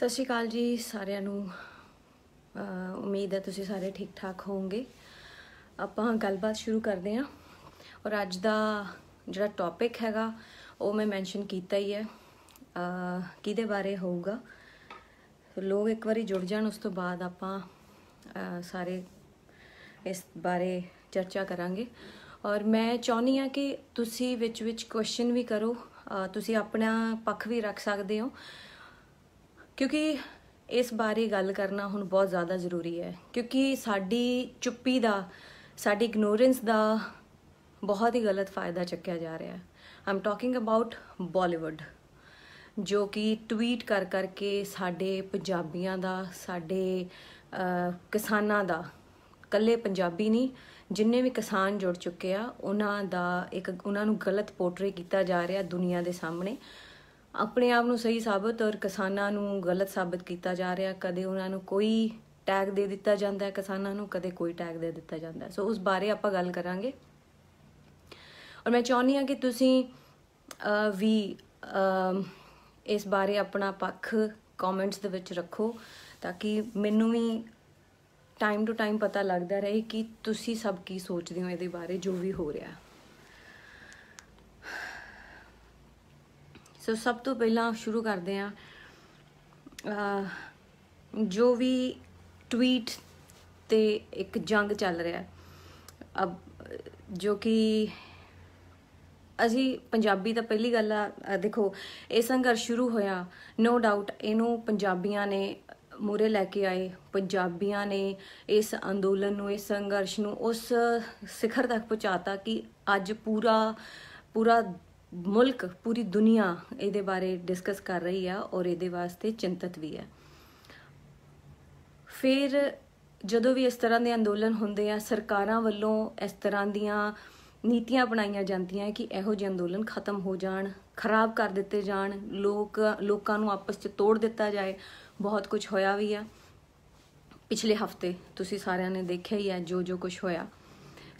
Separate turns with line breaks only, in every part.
ਸਤਿ ਸ਼੍ਰੀ ਅਕਾਲ ਜੀ ਸਾਰਿਆਂ ਨੂੰ। ਉਮੀਦ ਹੈ ਤੁਸੀਂ ਸਾਰੇ ਠੀਕ ਠਾਕ ਹੋਵੋਗੇ। ਆਪਾਂ ਗੱਲਬਾਤ ਸ਼ੁਰੂ ਕਰਦੇ ਹਾਂ ਔਰ ਅੱਜ ਦਾ ਜਿਹੜਾ ਟੌਪਿਕ ਹੈਗਾ ਉਹ ਮੈਂ ਮੈਂਸ਼ਨ ਕੀਤਾ ਹੀ ਹੈ। ਕਿਹਦੇ ਬਾਰੇ ਹੋਊਗਾ, ਲੋਕ ਇੱਕ ਵਾਰੀ ਜੁੜ ਜਾਣ ਉਸ ਤੋਂ ਬਾਅਦ ਆਪਾਂ ਸਾਰੇ ਇਸ ਬਾਰੇ ਚਰਚਾ ਕਰਾਂਗੇ। ਔਰ ਮੈਂ ਚਾਹੁੰਦੀ ਹਾਂ ਕਿ ਤੁਸੀਂ ਵਿੱਚ ਕੁਐਸਚਨ ਵੀ ਕਰੋ, ਤੁਸੀਂ ਆਪਣਾ ਪੱਖ ਵੀ ਰੱਖ ਸਕਦੇ ਹੋ, ਕਿਉਂਕਿ ਇਸ ਬਾਰੇ ਗੱਲ ਕਰਨਾ ਹੁਣ ਬਹੁਤ ਜ਼ਿਆਦਾ ਜ਼ਰੂਰੀ ਹੈ। ਕਿਉਂਕਿ ਸਾਡੀ ਚੁੱਪੀ ਦਾ, ਸਾਡੀ ਇਗਨੋਰੈਂਸ ਦਾ ਬਹੁਤ ਹੀ ਗਲਤ ਫਾਇਦਾ ਚੱਕਿਆ ਜਾ ਰਿਹਾ ਹੈ। I am talking about Bollywood, ਜੋ ਕਿ ਟਵੀਟ ਕਰ ਕਰਕੇ ਸਾਡੇ ਪੰਜਾਬੀਆਂ ਦਾ, ਸਾਡੇ ਕਿਸਾਨਾਂ ਦਾ, ਇਕੱਲੇ ਪੰਜਾਬੀ ਨਹੀਂ, ਜਿੰਨੇ ਵੀ ਕਿਸਾਨ ਜੁੜ ਚੁੱਕੇ ਆ ਉਹਨਾਂ ਨੂੰ ਗਲਤ ਪੋਰਟਰੇ ਕੀਤਾ ਜਾ ਰਿਹਾ ਦੁਨੀਆ ਦੇ ਸਾਹਮਣੇ। ਆਪਣੇ ਆਪ ਨੂੰ ਸਹੀ ਸਾਬਤ ਔਰ ਕਿਸਾਨਾਂ ਨੂੰ ਗਲਤ ਸਾਬਤ ਕੀਤਾ ਜਾ ਰਿਹਾ। ਕਦੇ ਉਹਨਾਂ ਨੂੰ ਕੋਈ ਟੈਗ ਦੇ ਦਿੱਤਾ ਜਾਂਦਾ ਹੈ, ਕਿਸਾਨਾਂ ਨੂੰ ਕਦੇ ਕੋਈ ਟੈਗ ਦੇ ਦਿੱਤਾ ਜਾਂਦਾ। ਸੋ ਉਸ ਬਾਰੇ ਆਪਾਂ ਗੱਲ ਕਰਾਂਗੇ ਔਰ ਮੈਂ ਚਾਹੁੰਦੀ ਹਾਂ ਕਿ ਤੁਸੀਂ ਵੀ ਇਸ ਬਾਰੇ ਆਪਣਾ ਪੱਖ ਕਮੈਂਟਸ ਦੇ ਵਿੱਚ ਰੱਖੋ, ਤਾਂ ਕਿ ਮੈਨੂੰ ਵੀ ਟਾਈਮ ਟੂ ਟਾਈਮ ਪਤਾ ਲੱਗਦਾ ਰਹੇ ਕਿ ਤੁਸੀਂ ਸਭ ਕੀ ਸੋਚਦੇ ਹੋ ਇਹਦੇ ਬਾਰੇ, ਜੋ ਵੀ ਹੋ ਰਿਹਾ। ਸੋ ਸਭ ਤੋਂ ਪਹਿਲਾਂ ਸ਼ੁਰੂ ਕਰਦੇ ਹਾਂ, ਜੋ ਵੀ ਟਵੀਟ ਤੇ ਇੱਕ ਜੰਗ ਚੱਲ ਰਿਹਾ ਅਬ, ਜੋ ਕਿ ਅਸੀਂ ਪੰਜਾਬੀ ਤਾਂ ਪਹਿਲੀ ਗੱਲ ਆ, ਦੇਖੋ ਇਹ ਸੰਘਰਸ਼ ਸ਼ੁਰੂ ਹੋਇਆ, ਨੋ ਡਾਊਟ ਇਹਨੂੰ ਪੰਜਾਬੀਆਂ ਨੇ ਮੂਹਰੇ ਲੈ ਕੇ ਆਏ। ਪੰਜਾਬੀਆਂ ਨੇ ਇਸ ਅੰਦੋਲਨ ਨੂੰ, ਇਸ ਸੰਘਰਸ਼ ਨੂੰ ਉਸ ਸਿਖਰ ਤੱਕ ਪਹੁੰਚਾਤਾ ਕਿ ਅੱਜ ਪੂਰਾ ਮੁਲਕ, ਪੂਰੀ ਦੁਨੀਆ ਇਹਦੇ ਬਾਰੇ ਡਿਸਕਸ ਕਰ ਰਹੀ ਆ ਔਰ ਇਹਦੇ ਵਾਸਤੇ ਚਿੰਤਤ ਵੀ ਹੈ। ਫਿਰ ਜਦੋਂ ਵੀ ਇਸ ਤਰ੍ਹਾਂ ਦੇ ਅੰਦੋਲਨ ਹੁੰਦੇ ਆ, ਸਰਕਾਰਾਂ ਵੱਲੋਂ ਇਸ ਤਰ੍ਹਾਂ ਦੀਆਂ ਨੀਤੀਆਂ ਬਣਾਈਆਂ ਜਾਂਦੀਆਂ ਕਿ ਇਹੋ ਜਿਹੇ ਅੰਦੋਲਨ ਖਤਮ ਹੋ ਜਾਣ, ਖਰਾਬ ਕਰ ਦਿੱਤੇ ਜਾਣ, ਲੋਕਾਂ ਨੂੰ ਆਪਸ 'ਚ ਤੋੜ ਦਿੱਤਾ ਜਾਏ। ਬਹੁਤ ਕੁਝ ਹੋਇਆ ਵੀ ਆ ਪਿਛਲੇ ਹਫ਼ਤੇ, ਤੁਸੀਂ ਸਾਰਿਆਂ ਨੇ ਦੇਖਿਆ ਹੀ ਹੈ ਜੋ ਕੁਝ ਹੋਇਆ।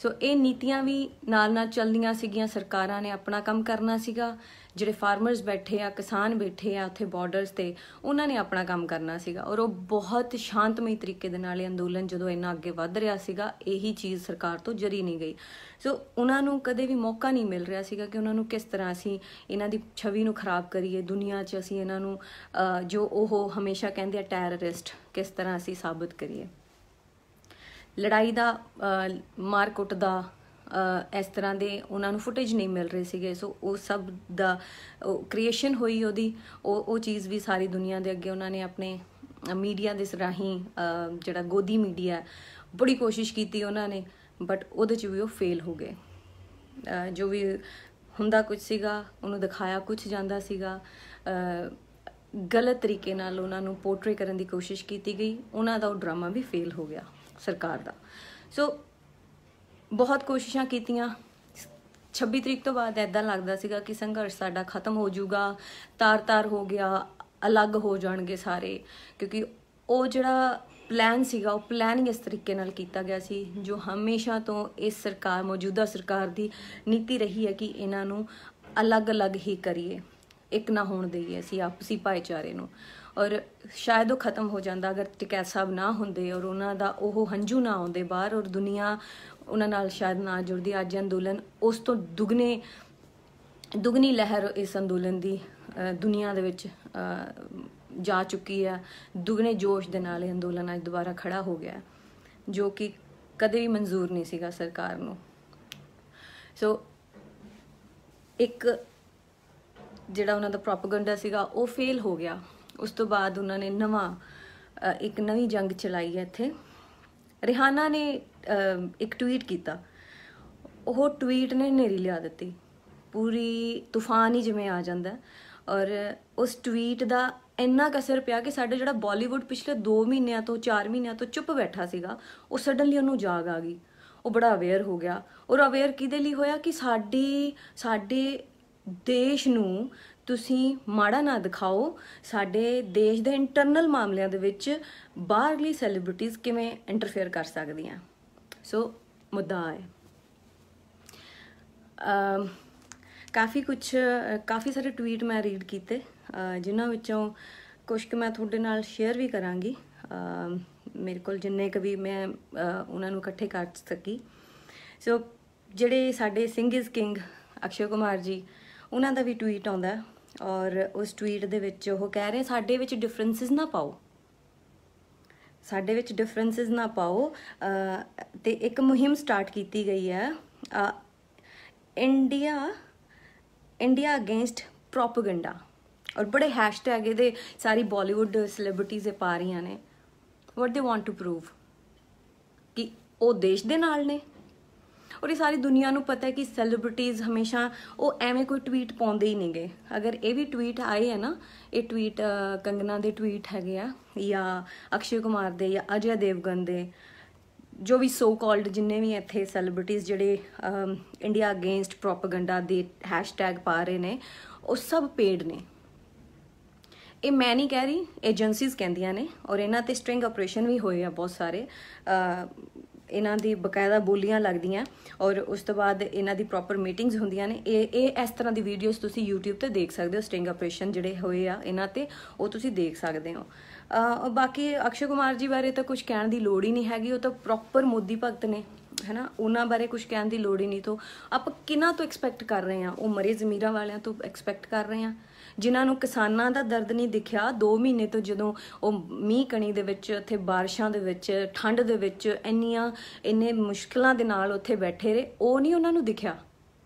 ਸੋ ਇਹ ਨੀਤੀਆਂ ਵੀ ਨਾਲ ਚੱਲਦੀਆਂ ਸੀਗੀਆਂ। ਸਰਕਾਰਾਂ ਨੇ ਆਪਣਾ ਕੰਮ ਕਰਨਾ ਸੀਗਾ, ਜਿਹੜੇ ਫਾਰਮਰਸ ਬੈਠੇ ਆ, ਕਿਸਾਨ ਬੈਠੇ ਆ ਉੱਥੇ ਬਾਰਡਰਸ 'ਤੇ, ਉਹਨਾਂ ਨੇ ਆਪਣਾ ਕੰਮ ਕਰਨਾ ਸੀਗਾ। ਔਰ ਉਹ ਬਹੁਤ ਸ਼ਾਂਤਮਈ ਤਰੀਕੇ ਦੇ ਨਾਲ ਇਹ ਅੰਦੋਲਨ ਜਦੋਂ ਇੰਨਾ ਅੱਗੇ ਵੱਧ ਰਿਹਾ ਸੀਗਾ, ਇਹੀ ਚੀਜ਼ ਸਰਕਾਰ ਤੋਂ ਜਰੀ ਨਹੀਂ ਗਈ। ਸੋ ਉਹਨਾਂ ਨੂੰ ਕਦੇ ਵੀ ਮੌਕਾ ਨਹੀਂ ਮਿਲ ਰਿਹਾ ਸੀਗਾ ਕਿ ਉਹਨਾਂ ਨੂੰ ਕਿਸ ਤਰ੍ਹਾਂ ਅਸੀਂ ਇਹਨਾਂ ਦੀ ਛਵੀ ਨੂੰ ਖਰਾਬ ਕਰੀਏ, ਦੁਨੀਆ 'ਚ ਅਸੀਂ ਇਹਨਾਂ ਨੂੰ ਜੋ ਉਹ ਹਮੇਸ਼ਾ ਕਹਿੰਦੇ ਆ ਟੈਰਰਿਸਟ, ਕਿਸ ਤਰ੍ਹਾਂ ਅਸੀਂ ਸਾਬਤ ਕਰੀਏ। ਲੜਾਈ ਦਾ, ਮਾਰ ਕੁੱਟ ਦਾ, ਇਸ ਤਰ੍ਹਾਂ ਦੇ ਉਹਨਾਂ ਨੂੰ ਫੁਟੇਜ ਨਹੀਂ ਮਿਲ ਰਹੇ ਸੀਗੇ। ਸੋ ਉਹ ਸਭ ਦਾ ਕ੍ਰੀਏਸ਼ਨ ਹੋਈ ਉਹਦੀ, ਉਹ ਚੀਜ਼ ਵੀ ਸਾਰੀ ਦੁਨੀਆ ਦੇ ਅੱਗੇ ਉਹਨਾਂ ਨੇ ਆਪਣੇ ਮੀਡੀਆ ਦੇ ਰਾਹੀਂ, ਜਿਹੜਾ ਗੋਦੀ ਮੀਡੀਆ, ਬੜੀ ਕੋਸ਼ਿਸ਼ ਕੀਤੀ ਉਹਨਾਂ ਨੇ, ਬਟ ਉਹਦੇ 'ਚ ਵੀ ਉਹ ਫੇਲ ਹੋ ਗਏ। ਜੋ ਵੀ ਹੁੰਦਾ ਕੁਝ ਸੀਗਾ, ਉਹਨੂੰ ਦਿਖਾਇਆ ਕੁਝ ਜਾਂਦਾ ਸੀਗਾ, ਗਲਤ ਤਰੀਕੇ ਨਾਲ ਉਹਨਾਂ ਨੂੰ ਪੋਰਟਰੇ ਕਰਨ ਦੀ ਕੋਸ਼ਿਸ਼ ਕੀਤੀ ਗਈ। ਉਹਨਾਂ ਦਾ ਉਹ ਡਰਾਮਾ ਵੀ ਫੇਲ ਹੋ ਗਿਆ ਸਰਕਾਰ ਦਾ। ਸੋ ਬਹੁਤ ਕੋਸ਼ਿਸ਼ਾਂ ਕੀਤੀਆਂ। 26 ਤਰੀਕ ਤੋਂ ਬਾਅਦ ਇੱਦਾਂ ਲੱਗਦਾ ਸੀਗਾ ਕਿ ਸੰਘਰਸ਼ ਸਾਡਾ ਖਤਮ ਹੋ ਜਾਊਗਾ, ਤਾਰ ਹੋ ਗਿਆ, ਅਲੱਗ ਹੋ ਜਾਣਗੇ ਸਾਰੇ, ਕਿਉਂਕਿ ਉਹ ਜਿਹੜਾ ਪਲਾਨ ਸੀਗਾ, ਉਹ ਪਲਾਨ ਇਸ ਤਰੀਕੇ ਨਾਲ ਕੀਤਾ ਗਿਆ ਸੀ, ਜੋ ਹਮੇਸ਼ਾ ਤੋਂ ਇਸ ਸਰਕਾਰ, ਮੌਜੂਦਾ ਸਰਕਾਰ ਦੀ ਨੀਤੀ ਰਹੀ ਹੈ ਕਿ ਇਹਨਾਂ ਨੂੰ ਅਲੱਗ ਹੀ ਕਰੀਏ, ਇੱਕ ਨਾ ਹੋਣ ਦੇਈਏ ਅਸੀਂ ਆਪਸੀ ਭਾਈਚਾਰੇ ਨੂੰ। ਔਰ ਸ਼ਾਇਦ ਉਹ ਖਤਮ ਹੋ ਜਾਂਦਾ ਅਗਰ ਟਕੈਤ ਸਾਹਿਬ ਨਾ ਹੁੰਦੇ ਔਰ ਉਹਨਾਂ ਦਾ ਉਹ ਹੰਝੂ ਨਾ ਆਉਂਦੇ ਬਾਹਰ, ਔਰ ਦੁਨੀਆ ਉਹਨਾਂ ਨਾਲ ਸ਼ਾਇਦ ਨਾ ਜੁੜਦੀ। ਅੱਜ ਅੰਦੋਲਨ ਉਸ ਤੋਂ ਦੁਗਣੀ ਲਹਿਰ ਇਸ ਅੰਦੋਲਨ ਦੀ ਦੁਨੀਆ ਦੇ ਵਿੱਚ ਜਾ ਚੁੱਕੀ ਹੈ। ਦੁਗਣੇ ਜੋਸ਼ ਦੇ ਨਾਲ ਇਹ ਅੰਦੋਲਨ ਅੱਜ ਦੁਬਾਰਾ ਖੜਾ ਹੋ ਗਿਆ, ਜੋ ਕਿ ਕਦੇ ਵੀ ਮਨਜ਼ੂਰ ਨਹੀਂ ਸੀਗਾ ਸਰਕਾਰ ਨੂੰ। ਸੋ ਇੱਕ ਜਿਹੜਾ ਉਹਨਾਂ ਦਾ ਪ੍ਰੋਪੇਗੈਂਡਾ ਸੀਗਾ ਉਹ ਫੇਲ ਹੋ ਗਿਆ। ਉਸ ਤੋਂ ਬਾਅਦ ਉਹਨਾਂ ਨੇ ਇੱਕ ਨਵੀਂ ਜੰਗ ਚਲਾਈ ਹੈ ਇੱਥੇ। ਰਿਹਾਨਾ ਨੇ ਇੱਕ ਟਵੀਟ ਕੀਤਾ, ਉਹ ਟਵੀਟ ਨੇ ਹਨੇਰੀ ਲਿਆ ਦਿੱਤੀ, ਪੂਰੀ ਤੂਫਾਨ ਹੀ ਜਿਵੇਂ ਆ ਜਾਂਦਾ। ਔਰ ਉਸ ਟਵੀਟ ਦਾ ਇੰਨਾ ਕੁ ਅਸਰ ਪਿਆ ਕਿ ਸਾਡਾ ਜਿਹੜਾ ਬਾਲੀਵੁੱਡ ਪਿਛਲੇ 2 ਮਹੀਨਿਆਂ ਤੋਂ 4 ਮਹੀਨਿਆਂ ਤੋਂ ਚੁੱਪ ਬੈਠਾ ਸੀਗਾ, ਉਹ ਸਡਨਲੀ ਉਹਨੂੰ ਜਾਗ ਆ ਗਈ, ਉਹ ਬੜਾ ਅਵੇਅਰ ਹੋ ਗਿਆ। ਔਰ ਅਵੇਅਰ ਕਿਹਦੇ ਲਈ ਹੋਇਆ ਕਿ ਸਾਡੇ ਦੇਸ਼ ਨੂੰ ਤੁਸੀਂ ਮਾੜਾ ਨਾ ਦਿਖਾਓ, ਸਾਡੇ ਦੇਸ਼ ਦੇ ਇੰਟਰਨਲ ਮਾਮਲਿਆਂ ਦੇ ਵਿੱਚ ਬਾਹਰਲੀ ਸੈਲੀਬ੍ਰਿਟੀਜ਼ ਕਿਵੇਂ ਇੰਟਰਫੇਅਰ ਕਰ ਸਕਦੀਆਂ। ਸੋ ਮੁੱਦਾ ਹੈ, ਕਾਫੀ ਸਾਰੇ ਟਵੀਟ ਮੈਂ ਰੀਡ ਕੀਤੇ, ਜਿਨ੍ਹਾਂ ਵਿੱਚੋਂ ਕੁਛ ਕੁ ਮੈਂ ਤੁਹਾਡੇ ਨਾਲ ਸ਼ੇਅਰ ਵੀ ਕਰਾਂਗੀ। ਮੇਰੇ ਕੋਲ ਜਿੰਨੇ ਕੁ ਵੀ ਮੈਂ ਉਹਨਾਂ ਨੂੰ ਇਕੱਠੇ ਕਰ ਸਕੀ। ਸੋ ਜਿਹੜੇ ਸਾਡੇ ਸਿੰਘ ਇਜ਼ ਕਿੰਗ ਅਕਸ਼ੇ ਕੁਮਾਰ ਜੀ, ਉਹਨਾਂ ਦਾ ਵੀ ਟਵੀਟ ਆਉਂਦਾ ਔਰ ਉਸ ਟਵੀਟ ਦੇ ਵਿੱਚ ਉਹ ਕਹਿ ਰਹੇ ਸਾਡੇ ਵਿੱਚ ਡਿਫਰੈਂਸਿਸ ਨਾ ਪਾਓ, ਸਾਡੇ ਵਿੱਚ ਡਿਫਰੈਂਸਿਸ ਨਾ ਪਾਓ। ਤੇ ਇੱਕ ਮੁਹਿੰਮ ਸਟਾਰਟ ਕੀਤੀ ਗਈ ਹੈ ਇੰਡੀਆ ਅਗੇਂਸਟ ਪ੍ਰੋਪੇਗੈਂਡਾ, ਔਰ ਬੜੇ ਹੈਸ਼ਟੈਗ ਇਹਦੇ ਸਾਰੀ ਬਾਲੀਵੁੱਡ ਸੈਲੀਬ੍ਰਿਟੀਜ਼ ਇਹ ਪਾ ਰਹੀਆਂ ਨੇ। ਵਾਟ ਦੇ ਵਾਂਟ ਟੂ ਪ੍ਰੂਵ ਕਿ ਉਹ ਦੇਸ਼ ਦੇ ਨਾਲ ਨੇ। ਔਰ ਇਹ ਸਾਰੀ ਦੁਨੀਆ ਨੂੰ ਪਤਾ ਹੈ ਕਿ ਸੈਲੀਬ੍ਰਿਟੀਜ਼ ਹਮੇਸ਼ਾ ਉਹ ਐਵੇਂ ਕੋਈ ਟਵੀਟ ਪਾਉਂਦੇ ਹੀ ਨਹੀਂਗੇ। ਅਗਰ ਇਹ ਵੀ ਟਵੀਟ ਆਏ ਹੈ ਨਾ, ਇਹ ਟਵੀਟ ਕੰਗਨਾ ਦੇ ਟਵੀਟ ਹੈਗੇ ਆ ਜਾਂ ਅਕਸ਼ੇ ਕੁਮਾਰ ਦੇ ਜਾਂ ਅਜੇ ਦੇਵਗਨ ਦੇ, ਜੋ ਵੀ ਸੋ ਕਾਲਡ ਜਿੰਨੇ ਵੀ ਇੱਥੇ ਸੈਲੀਬ੍ਰਿਟੀਜ਼ ਜਿਹੜੇ ਇੰਡੀਆ ਅਗੇਂਸਟ ਪ੍ਰੋਪੇਗੈਂਡਾ ਦੇ ਹੈਸ਼ਟੈਗ ਪਾ ਰਹੇ ਨੇ, ਉਹ ਸਭ ਪੇਡ ਨੇ। ਇਹ ਮੈਂ ਨਹੀਂ ਕਹਿ ਰਹੀ, ਏਜੰਸੀਜ਼ ਕਹਿੰਦੀਆਂ ਨੇ। ਔਰ ਇਹਨਾਂ ਤੇ ਸਟ੍ਰਿੰਗ ਆਪਰੇਸ਼ਨ ਵੀ ਹੋਏ ਆ ਬਹੁਤ ਸਾਰੇ। ਇਹਨਾਂ ਦੀ ਬਕਾਇਦਾ ਬੋਲੀਆਂ ਲੱਗਦੀਆਂ ਔਰ ਉਸ ਤੋਂ ਬਾਅਦ ਇਹਨਾਂ ਦੀ ਪ੍ਰੋਪਰ ਮੀਟਿੰਗਸ ਹੁੰਦੀਆਂ ਨੇ। ਇਹ ਇਸ ਤਰ੍ਹਾਂ ਦੀ ਵੀਡੀਓਜ਼ ਤੁਸੀਂ YouTube ਤੇ ਦੇਖ ਸਕਦੇ ਹੋ। ਸਟ੍ਰਿੰਗ ਆਪਰੇਸ਼ਨ ਜਿਹੜੇ ਹੋਏ ਆ ਇਹਨਾਂ ਤੇ, ਉਹ ਤੁਸੀਂ ਦੇਖ ਸਕਦੇ ਹੋ। ਬਾਕੀ ਅਕਸ਼ੇ ਕੁਮਾਰ ਜੀ ਬਾਰੇ ਤਾਂ ਕੁਝ ਕਹਿਣ ਦੀ ਲੋੜ ਹੀ ਨਹੀਂ ਹੈਗੀ। ਉਹ ਤਾਂ ਪ੍ਰੋਪਰ ਮੋਦੀ ਭਗਤ ਨੇ, ਹੈ ਨਾ। ਉਹਨਾਂ ਬਾਰੇ ਕੁਝ ਕਹਿਣ ਦੀ ਲੋੜ ਹੀ ਨਹੀਂ। ਤੋਂ ਆਪਾਂ ਕਿਹਨਾਂ ਤੋਂ ਐਕਸਪੈਕਟ ਕਰ ਰਹੇ ਹਾਂ? ਉਹ ਮਰੇ ਜ਼ਮੀਰਾਂ ਵਾਲਿਆਂ ਤੋਂ ਐਕਸਪੈਕਟ ਕਰ ਰਹੇ ਹਾਂ, ਜਿਨ੍ਹਾਂ ਨੂੰ ਕਿਸਾਨਾਂ ਦਾ ਦਰਦ ਨਹੀਂ ਦਿਖਿਆ 2 ਮਹੀਨੇ ਤੋਂ, ਜਦੋਂ ਉਹ ਮੀਂਹ ਕਣੀ ਦੇ ਵਿੱਚ, ਉੱਥੇ ਬਾਰਿਸ਼ਾਂ ਦੇ ਵਿੱਚ, ਠੰਡ ਦੇ ਵਿੱਚ ਇੰਨੇ ਮੁਸ਼ਕਿਲਾਂ ਦੇ ਨਾਲ ਉੱਥੇ ਬੈਠੇ ਰਹੇ। ਉਹ ਨਹੀਂ ਉਹਨਾਂ ਨੂੰ ਦਿਖਿਆ।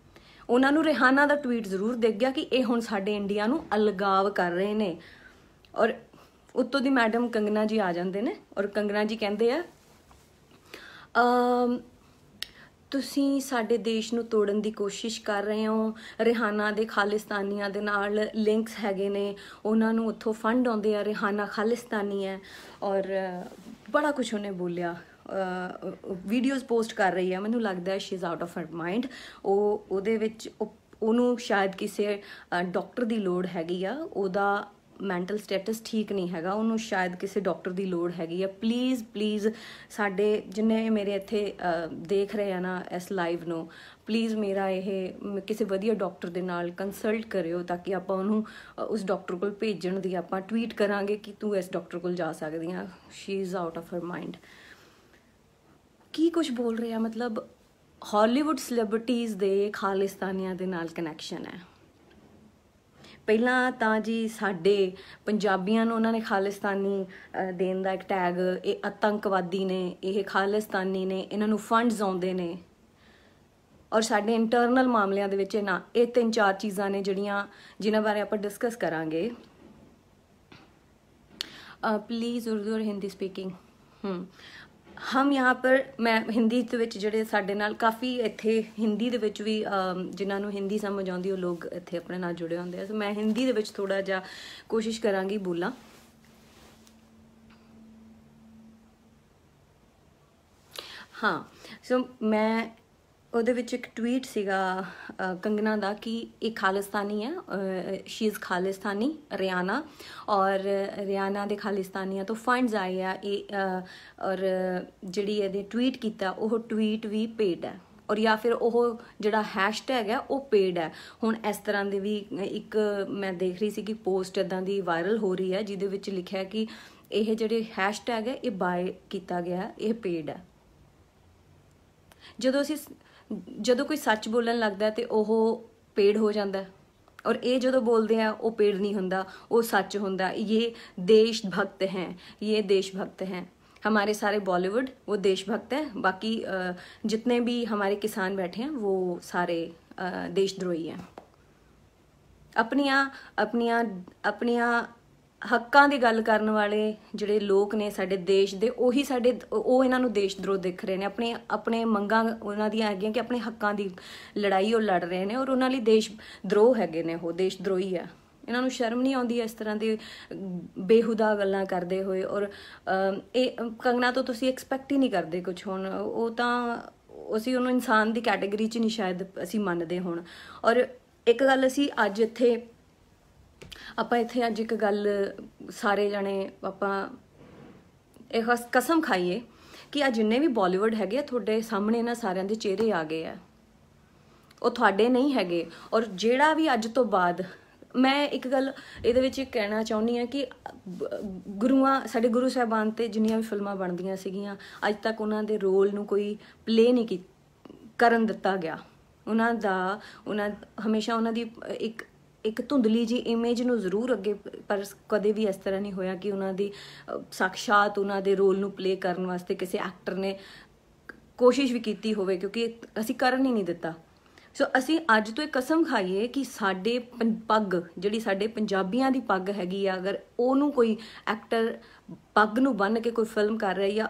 ਉਹਨਾਂ ਨੂੰ ਰਿਹਾਨਾ ਦਾ ਟਵੀਟ ਜ਼ਰੂਰ ਦਿਖ ਗਿਆ ਕਿ ਇਹ ਹੁਣ ਸਾਡੇ ਇੰਡੀਆ ਨੂੰ ਅਲਗਾਵ ਕਰ ਰਹੇ ਨੇ। ਔਰ ਉੱਤੋਂ ਦੀ ਮੈਡਮ ਕੰਗਨਾ ਜੀ ਆ ਜਾਂਦੇ ਨੇ ਔਰ ਕੰਗਨਾ ਜੀ ਕਹਿੰਦੇ ਆ ਤੁਸੀਂ ਸਾਡੇ ਦੇਸ਼ ਨੂੰ ਤੋੜਨ ਦੀ ਕੋਸ਼ਿਸ਼ ਕਰ ਰਹੇ ਹੋ। ਰਿਹਾਨਾ ਦੇ ਖਾਲਿਸਤਾਨੀਆਂ ਦੇ ਨਾਲ ਲਿੰਕਸ ਹੈਗੇ ਨੇ, ਉਹਨਾਂ ਨੂੰ ਉੱਥੋਂ ਫੰਡ ਆਉਂਦੇ ਆ, ਰਿਹਾਨਾ ਖਾਲਿਸਤਾਨੀ ਹੈ। ਔਰ ਬੜਾ ਕੁਛ ਉਹਨੇ ਬੋਲਿਆ। ਵੀਡੀਓਜ਼ ਪੋਸਟ ਕਰ ਰਹੀ ਹੈ, ਮੈਨੂੰ ਲੱਗਦਾ Shri is out of her mind. ਉਹਦੇ ਵਿੱਚ ਉਹਨੂੰ ਸ਼ਾਇਦ ਕਿਸੇ ਡਾਕਟਰ ਦੀ ਲੋੜ ਹੈਗੀ ਆ। ਉਹਦਾ ਮੈਂਟਲ ਸਟੇਟਸ ਠੀਕ ਨਹੀਂ ਹੈਗਾ, ਉਹਨੂੰ ਸ਼ਾਇਦ ਕਿਸੇ ਡਾਕਟਰ ਦੀ ਲੋੜ ਹੈਗੀ ਆ। ਪਲੀਜ਼ ਸਾਡੇ ਜਿੰਨੇ ਮੇਰੇ ਇੱਥੇ ਦੇਖ ਰਹੇ ਆ ਨਾ ਇਸ ਲਾਈਵ ਨੂੰ, ਪਲੀਜ਼ ਮੇਰਾ ਇਹ ਕਿਸੇ ਵਧੀਆ ਡਾਕਟਰ ਦੇ ਨਾਲ ਕੰਸਲਟ ਕਰਿਓ ਤਾਂ ਕਿ ਆਪਾਂ ਉਹਨੂੰ ਉਸ ਡਾਕਟਰ ਕੋਲ ਭੇਜਣ ਦੀ ਆਪਾਂ ਟਵੀਟ ਕਰਾਂਗੇ ਕਿ ਤੂੰ ਇਸ ਡਾਕਟਰ ਕੋਲ ਜਾ ਸਕਦੀ ਆ। She is out of her mind. ਕੀ ਕੁਝ ਬੋਲ ਰਿਹਾ? ਮਤਲਬ ਹਾਲੀਵੁੱਡ ਸੈਲੀਬ੍ਰਿਟੀਜ਼ ਦੇ ਖਾਲਿਸਤਾਨੀਆਂ ਦੇ ਨਾਲ ਕਨੈਕਸ਼ਨ ਹੈ। ਪਹਿਲਾਂ ਤਾਂ ਜੀ ਸਾਡੇ ਪੰਜਾਬੀਆਂ ਨੂੰ ਉਹਨਾਂ ਨੇ ਖਾਲਿਸਤਾਨੀ ਦੇਣ ਦਾ ਇੱਕ ਟੈਗ, ਇਹ ਆਤੰਕਵਾਦੀ ਨੇ, ਇਹ ਖਾਲਿਸਤਾਨੀ ਨੇ, ਇਹਨਾਂ ਨੂੰ ਫੰਡਸ ਆਉਂਦੇ ਨੇ। ਔਰ ਸਾਡੇ ਇੰਟਰਨਲ ਮਾਮਲਿਆਂ ਦੇ ਵਿੱਚ ਇਹ 3-4 ਚੀਜ਼ਾਂ ਨੇ ਜਿਨ੍ਹਾਂ ਬਾਰੇ ਆਪਾਂ ਡਿਸਕਸ ਕਰਾਂਗੇ। प्लीज़ उर्दू और हिंदी स्पीकिंग। हम यहाँ पर मैं हिंदी ਦੇ ਵਿੱਚ ਜਿਹੜੇ ਸਾਡੇ ਨਾਲ ਕਾਫੀ ਇੱਥੇ ਹਿੰਦੀ ਦੇ ਵਿੱਚ ਵੀ ਜਿਨ੍ਹਾਂ ਨੂੰ ਹਿੰਦੀ ਸਮਝ ਆਉਂਦੀ ਉਹ ਲੋਕ ਇੱਥੇ ਆਪਣੇ ਨਾਲ ਜੁੜੇ ਹੁੰਦੇ ਆ। ਸੋ ਮੈਂ ਹਿੰਦੀ ਦੇ ਵਿੱਚ ਥੋੜਾ ਜਿਹਾ ਕੋਸ਼ਿਸ਼ ਕਰਾਂਗੀ ਬੋਲਾਂ। ਹਾਂ, ਸੋ ਮੈਂ ਉਹਦੇ ਵਿੱਚ ਇੱਕ ਟਵੀਟ ਸੀਗਾ ਕੰਗਨਾ ਦਾ ਕਿ ਇਹ ਖਾਲਿਸਤਾਨੀ ਹੈ, ਸ਼ੀ ਇਜ਼ ਖਾਲਿਸਤਾਨੀ ਰਿਆਨਾ, ਔਰ ਰਿਆਨਾ ਦੇ ਖਾਲਿਸਤਾਨੀਆਂ ਤੋਂ ਫੰਡਸ ਆਏ ਆ ਇਹ। ਔਰ ਜਿਹੜੀ ਇਹਦੇ ਟਵੀਟ ਕੀਤਾ ਉਹ ਟਵੀਟ ਵੀ ਪੇਡ ਹੈ, ਔਰ ਜਾਂ ਫਿਰ ਉਹ ਜਿਹੜਾ ਹੈਸ਼ਟੈਗ ਹੈ ਉਹ ਪੇਡ ਹੈ। ਹੁਣ ਇਸ ਤਰ੍ਹਾਂ ਦੀ ਵੀ ਇੱਕ ਮੈਂ ਦੇਖ ਰਹੀ ਸੀ ਕਿ ਪੋਸਟ ਇੱਦਾਂ ਦੀ ਵਾਇਰਲ ਹੋ ਰਹੀ ਹੈ ਜਿਹਦੇ ਵਿੱਚ ਲਿਖਿਆ ਕਿ ਇਹ ਜਿਹੜੇ ਹੈਸ਼ਟੈਗ ਹੈ ਇਹ ਬਾਏ ਕੀਤਾ ਗਿਆ, ਇਹ ਪੇਡ ਹੈ। ਜਦੋਂ ਕੋਈ ਸੱਚ ਬੋਲਣ ਲੱਗਦਾ ਤੇ ਉਹ ਪੇਡ ਹੋ ਜਾਂਦਾ, ਔਰ ਇਹ ਜਦੋਂ ਬੋਲਦੇ ਆ ਉਹ ਪੇਡ ਨਹੀਂ ਹੁੰਦਾ, ਉਹ ਸੱਚ ਹੁੰਦਾ। ये देशभक्त हैं, ये देशभक्त हैं। हमारे सारे बॉलीवुड वो देशभक्त हैं, बाकी जितने भी हमारे किसान बैठे हैं वो सारे देशद्रोही हैं। अपनियां ਹੱਕਾਂ ਦੀ ਗੱਲ ਕਰਨ ਵਾਲੇ ਜਿਹੜੇ ਲੋਕ ਨੇ ਸਾਡੇ ਦੇਸ਼ ਦੇ, ਉਹੀ ਉਹ ਇਹਨਾਂ ਨੂੰ ਦੇਸ਼ ਦਰੋਹ ਦਿਖ ਰਹੇ ਨੇ। ਆਪਣੇ ਮੰਗਾਂ ਉਹਨਾਂ ਦੀਆਂ ਹੈਗੀਆਂ ਕਿ ਆਪਣੇ ਹੱਕਾਂ ਦੀ ਲੜਾਈ ਉਹ ਲੜ ਰਹੇ ਨੇ, ਔਰ ਉਹਨਾਂ ਲਈ ਦੇਸ਼ ਦਰੋਹ ਹੈਗੇ ਨੇ, ਉਹ ਦੇਸ਼ ਦਰੋਹੀ ਆ। ਇਹਨਾਂ ਨੂੰ ਸ਼ਰਮ ਨਹੀਂ ਆਉਂਦੀ ਇਸ ਤਰ੍ਹਾਂ ਦੀ ਬੇਹੂਦਾ ਗੱਲਾਂ ਕਰਦੇ ਹੋਏ। ਔਰ ਇਹ ਕੰਗਨਾ ਤੋਂ ਤੁਸੀਂ ਐਕਸਪੈਕਟ ਹੀ ਨਹੀਂ ਕਰਦੇ ਕੁਛ। ਹੁਣ ਉਹ ਤਾਂ ਅਸੀਂ ਉਹਨੂੰ ਇਨਸਾਨ ਦੀ ਕੈਟੇਗਰੀ 'ਚ ਨਹੀਂ ਸ਼ਾਇਦ ਅਸੀਂ ਮੰਨਦੇ ਹੁਣ। ਔਰ ਇੱਕ ਗੱਲ ਅਸੀਂ ਅੱਜ ਇੱਥੇ ਅੱਜ ਇੱਕ ਗੱਲ ਸਾਰੇ ਜਣੇ ਆਪਾਂ ਇਹ ਕਸਮ ਖਾਈਏ ਕਿ ਆ ਜਿੰਨੇ ਵੀ ਬਾਲੀਵੁੱਡ ਹੈਗੇ ਆ ਤੁਹਾਡੇ ਸਾਹਮਣੇ ਨਾ ਸਾਰਿਆਂ ਦੇ ਚਿਹਰੇ ਆ ਗਏ ਆ, ਉਹ ਤੁਹਾਡੇ ਨਹੀਂ ਹੈਗੇ। ਔਰ ਜਿਹੜਾ ਵੀ ਅੱਜ ਤੋਂ ਬਾਅਦ मैं एक गल ਇਹਦੇ ਵਿੱਚ ਕਹਿਣਾ ਚਾਹੁੰਦੀ ਹਾਂ ਕਿ ਸਾਡੇ ਗੁਰੂ ਸਾਹਿਬਾਨ ਤੇ ਜਿੰਨੀਆਂ ਵੀ ਫਿਲਮਾਂ ਬਣਦੀਆਂ ਸੀਗੀਆਂ ਅੱਜ ਤੱਕ ਉਹਨਾਂ ਦੇ ਰੋਲ ਨੂੰ ਕੋਈ ਪਲੇ ਨਹੀਂ ਕਰਨ ਦਿੱਤਾ ਗਿਆ। ਉਹਨਾਂ ਹਮੇਸ਼ਾ ਉਹਨਾਂ ਦੀ ਇੱਕ ਧੁੰਦਲੀ ਜੀ ਇਮੇਜ ਨੂੰ ਜ਼ਰੂਰ ਅੱਗੇ, ਪਰ ਕਦੇ ਵੀ ਇਸ ਤਰ੍ਹਾਂ ਨਹੀਂ ਹੋਇਆ ਕਿ ਉਹਨਾਂ ਦੀ ਸਾਕਸ਼ਾਤ ਉਹਨਾਂ ਦੇ ਰੋਲ ਨੂੰ ਪਲੇ ਕਰਨ ਵਾਸਤੇ ਕਿਸੇ ਐਕਟਰ ਨੇ ਕੋਸ਼ਿਸ਼ ਵੀ ਕੀਤੀ ਹੋਵੇ, ਕਿਉਂਕਿ ਅਸੀਂ ਕਰਨ ਹੀ ਨਹੀਂ ਦਿੱਤਾ। ਸੋ ਅਸੀਂ ਅੱਜ ਤੋਂ ਇਹ ਕਸਮ ਖਾਈਏ ਕਿ ਸਾਡੇ ਪੱਗ ਜਿਹੜੀ ਸਾਡੇ ਪੰਜਾਬੀਆਂ ਦੀ ਪੱਗ ਹੈਗੀ ਆ, ਅਗਰ ਉਹਨੂੰ ਕੋਈ ਐਕਟਰ ਪੱਗ ਨੂੰ ਬੰਨ੍ਹ ਕੇ ਕੋਈ ਫਿਲਮ ਕਰ ਰਿਹਾ ਜਾਂ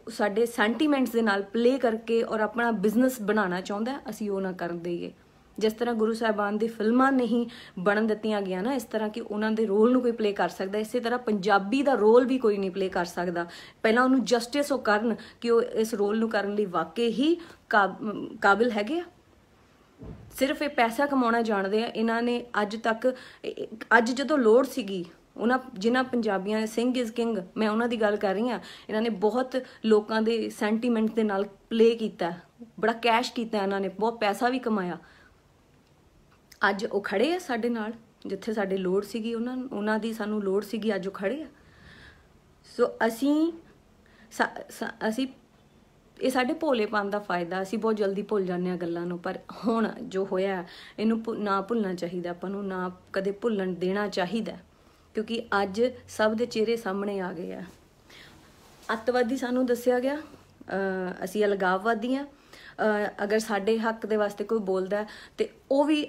ਸਾਡੇ ਸੈਂਟੀਮੈਂਟਸ ਦੇ ਨਾਲ ਪਲੇ ਕਰਕੇ ਔਰ ਆਪਣਾ ਬਿਜ਼ਨਸ ਬਣਾਉਣਾ ਚਾਹੁੰਦਾ, ਅਸੀਂ ਉਹ ਨਾ ਕਰਨ ਦੇਈਏ। ਜਿਸ ਤਰ੍ਹਾਂ ਗੁਰੂ ਸਾਹਿਬਾਨ ਦੀ ਫਿਲਮਾਂ ਨਹੀਂ ਬਣਨ ਦਿੱਤੀਆਂ ਗਈਆਂ ਨਾ, ਇਸ ਤਰ੍ਹਾਂ ਕਿ ਉਹਨਾਂ ਦੇ ਰੋਲ ਨੂੰ ਕੋਈ ਪਲੇ ਕਰ ਸਕਦਾ, ਇਸੇ ਤਰ੍ਹਾਂ ਪੰਜਾਬੀ ਦਾ ਰੋਲ ਵੀ ਕੋਈ ਨਹੀਂ ਪਲੇ ਕਰ ਸਕਦਾ। ਪਹਿਲਾਂ ਉਹਨੂੰ ਜਸਟਿਸ ਉਹ ਕਰਨ ਕਿ ਉਹ ਇਸ ਰੋਲ ਨੂੰ ਕਰਨ ਲਈ ਵਾਕਈ ਹੀ ਕਾਬਿਲ ਹੈਗੇ ਆ। ਸਿਰਫ ਇਹ ਪੈਸਾ ਕਮਾਉਣਾ ਜਾਣਦੇ ਆ। ਇਹਨਾਂ ਨੇ ਅੱਜ ਜਦੋਂ ਲੋੜ ਸੀਗੀ ਜਿਨ੍ਹਾਂ ਪੰਜਾਬੀਆਂ ਨੇ ਸਿੰਘ ਇਜ਼ ਕਿੰਗ, ਮੈਂ ਉਹਨਾਂ ਦੀ ਗੱਲ ਕਰ ਰਹੀ ਹਾਂ, ਇਹਨਾਂ ਨੇ ਬਹੁਤ ਲੋਕਾਂ ਦੇ ਸੈਂਟੀਮੈਂਟ ਦੇ ਨਾਲ ਪਲੇ ਕੀਤਾ, ਬੜਾ ਕੈਸ਼ ਕੀਤਾ ਇਹਨਾਂ ਨੇ, ਬਹੁਤ ਪੈਸਾ ਵੀ ਕਮਾਇਆ। ਅੱਜ ਉਹ ਖੜੇ ਆ ਸਾਡੇ ਨਾਲ, ਜਿੱਥੇ ਸਾਡੇ ਲੋੜ ਸੀਗੀ ਉਹਨਾਂ ਦੀ ਸਾਨੂੰ ਲੋੜ ਸੀਗੀ, ਅੱਜ ਉਹ ਖੜੇ ਆ। ਸੋ ਅਸੀਂ ਇਹ ਸਾਡੇ ਭੋਲੇਪਨ ਦਾ ਫਾਇਦਾ, ਅਸੀਂ ਬਹੁਤ ਜਲਦੀ ਭੁੱਲ ਜਾਂਦੇ ਹਾਂ ਗੱਲਾਂ ਨੂੰ, ਪਰ ਹੁਣ ਜੋ ਹੋਇਆ ਇਹਨੂੰ ਨਾ ਭੁੱਲਣਾ ਚਾਹੀਦਾ, ਆਪਾਂ ਨੂੰ ਨਾ ਕਦੇ ਭੁੱਲਣ ਦੇਣਾ ਚਾਹੀਦਾ, ਕਿਉਂਕਿ ਅੱਜ ਸਭ ਦੇ ਚਿਹਰੇ ਸਾਹਮਣੇ ਆ ਗਏ ਆ। ਅੱਤਵਾਦੀ ਸਾਨੂੰ ਦੱਸਿਆ ਗਿਆ, ਅਸੀਂ ਅਲਗਾਵਵਾਦੀ ਹਾਂ। ਅਗਰ ਸਾਡੇ ਹੱਕ ਦੇ ਵਾਸਤੇ ਕੋਈ ਬੋਲਦਾ ਤੇ ਉਹ ਵੀ